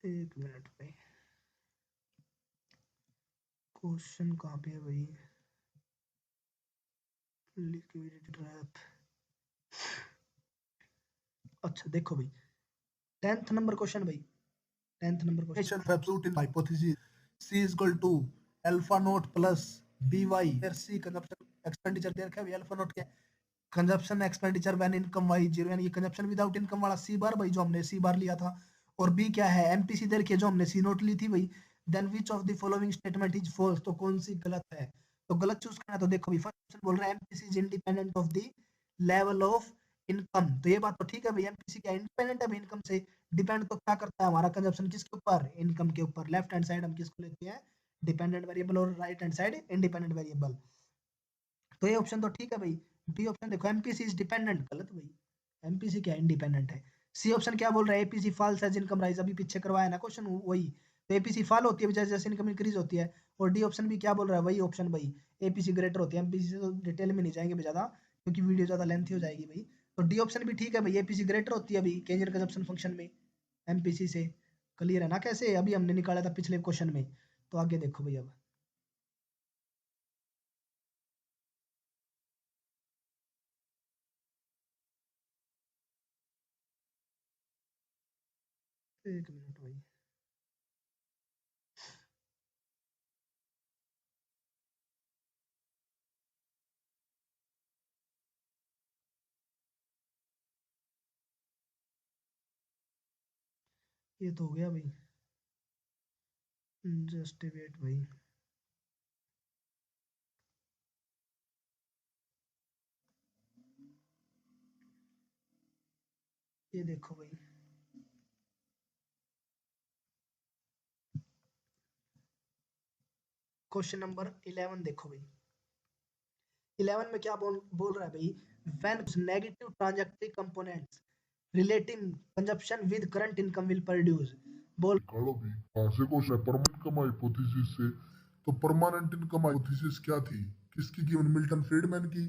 एक मिनट भाई, क्वेश्चन कहाँ पे है भाई, लिक्विडिटी ट्रैप, अच्छा देखो भाई 10th नंबर क्वेश्चन भाई, 10th number question of absolute in hypothesis c is equal to alpha naught plus by, where c consumption expenditure दे रखा है अल्फा नोट के consumption expenditure when income Y zero, यानी ये कंजप्शन विदाउट इनकम वाला सी बार भाई, जो हमने सी बार लिया था, और बी क्या है एमपीसी दे रखी है जो हमने सी नोट ली थी भाई। Then which of the following statement is false, तो कौन सी गलत है, तो गलत चूज करना है। तो देखो भाई फर्स्ट ऑप्शन बोल रहा है MPC is independent of the level of income. तो ये बात तो ठीक है भाई, एमपीसी क्या इंडिपेंडेंट है भाई इनकम से? डिपेंड तो क्या करता है हमारा कंजप्शन किसके ऊपर? इनकम के ऊपर। लेफ्ट हैंड साइड हम किसको लेते हैं? डिपेंडेंट वेरिएबल, और right hand side independent variable. तो ये ऑप्शन तो ठीक है भाई। बी ऑप्शन देखो, एमपीसी इज डिपेंडेंट, गलत भाई। एमपीसी क्या इंडिपेंडेंट है? सी ऑप्शन क्या बोल रहा है? APC falls as income rise, अभी पीछे करवाया ना क्वेश्चन वही। तो एपीसी फॉल होती है जैसे जैसे इनकम इंक्रीज होती है। और डी ऑप्शन भी क्या बोल रहा है? वही ऑप्शन भाई, एपीसी ग्रेटर होती है। एमपीसी से तो डिटेल में नहीं जाएंगे भाई ज्यादा, क्योंकि वीडियो ज्यादा लेंथी हो जाएगी भाई। तो डी ऑप्शन भी ठीक है भाई, एपीसी ग्रेटर होती है अभी केंजर कंजप्शन फंक्शन में एमपीसी से। क्लियर है ना कैसे? अभी हमने निकाला था पिछले क्वेश्चन में। तो आगे देखो भाई अब। एक मिनट भाई। ये तो हो गया भाई। जस्ट वेट भाई। ये देखो भाई, क्वेश्चन नंबर 11 देखो भाई। 11 में क्या बोल रहा है भाई? When negative transitory components relating consumption with current income will produce. बोल निकालो भी कहाँ से क्वेश्चन है परमानेंट इनकम हाइपोथेसिस से। तो परमानेंट इनकम हाइपोथेसिस क्या थी? किसकी गिवन? मिल्टन फ्रीडमैन की।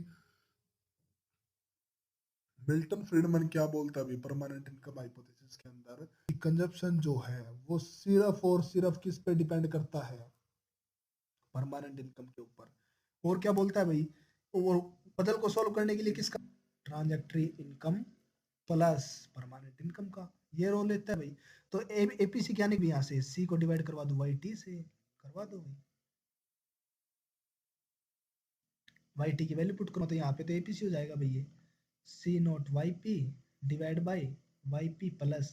मिल्टन फ्रीडमैन क्या बोलता है अभी परमानेंट इनकम हाइपोथेसिस के अंदर कि कंजप्शन जो है वो सिर्फ और सिर्फ किस पे डिपेंड करता है? परमानेंट इनकम के ऊपर। और क्या बोलता है भाई? और पजल को सॉल्व करने के लिए किसका? ट्रांजैक्टरी इनकम प्लस परमानेंट इनकम का ये रोल लेता है भाई। तो एपीसी क्या नहीं भी, यहाँ से सी को डिवाइड करवा दो वाई टी से, करवा दो भाई। वाई टी की वैल्यू पुट करो तो यहाँ पे तो एपीसी हो जाएगा भाई। ये C naught Y P divide by Y P plus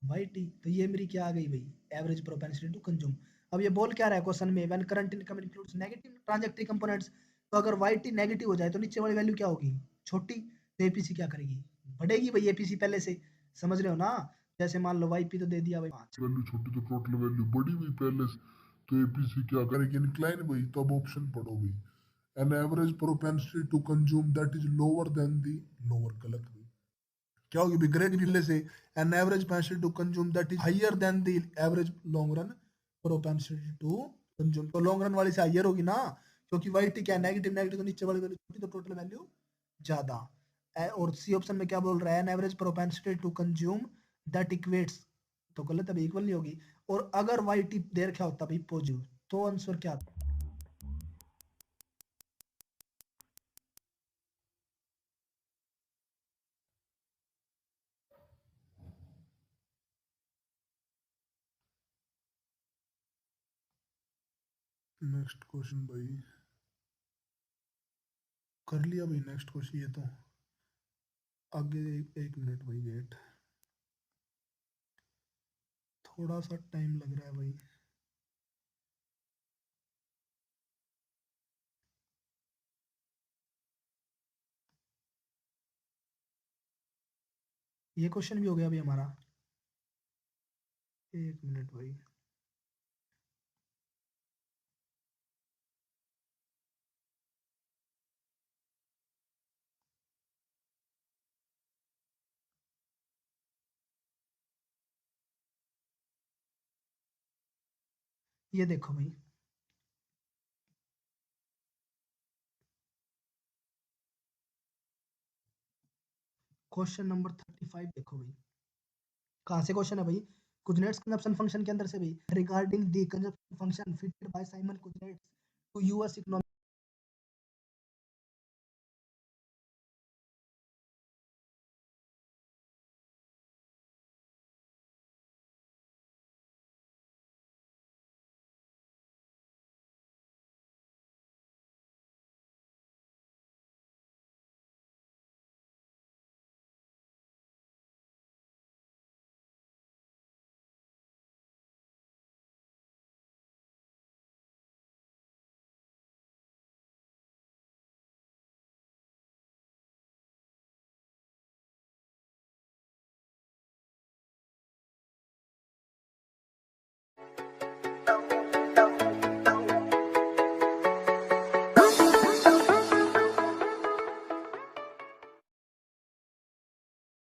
Y T. तो ये मेरी क्या आ गई भाई? Average propensity to consume. अब ये बोल क्या रहा है क्वेश्चन में? When current income includes negative transitory components. तो अगर वाई टी नेगेटिव हो जाए तो नीचे वाली वैल्यू क्या होगी? छोटी। तो एपीसी क्या करेगी? बढ़ेगी भाई एपीसी पहले से। समझ रहे हो ना? जैसे मान लो वाई पी तो दे दिया भाई 5। वैल्यू छोटी तो टोटल वैल्यू बड़ी हुई पहले से। तो एपीसी क्या करेगी? इंक्लाइन भाई। तो अब ऑप्शन पढ़ो भाई। An average propensity to consume that is lower than the. Lower गलत हुई। क्या होगी भी? ग्रेड पहले से। An average propensity to consume that is higher than the average long run propensity to consume. तो लॉन्ग रन वाली से हायर होगी ना, क्योंकि वाई टी क्या नेगेटिव, नेगेटिव तो नीचे वाली वैल्यू छोटी तो टोटल वैल्यू ज्यादा। और सी ऑप्शन में क्या बोल रहा है? An average propensity to consume that equates. तो गलत है, इक्वल नहीं होगी। और अगर वाई टी देर क्या होता भाई? पॉजिटिव। तो आंसर क्या आता? नेक्स्ट क्वेश्चन भाई। कर लिया भाई नेक्स्ट क्वेश्चन ये तो। आगे एक मिनट भाई वेट। थोड़ा सा टाइम लग रहा है भाई। ये क्वेश्चन भी हो गया भाई हमारा। एक मिनट भाई। ये देखो भाई, क्वेश्चन नंबर 35 देखो भाई। कहाँ से क्वेश्चन है भाई? कुजनेट्स कंजप्शन फंक्शन के अंदर से भाई। Regarding the consumption function fitted by Simon Kuznets to US economic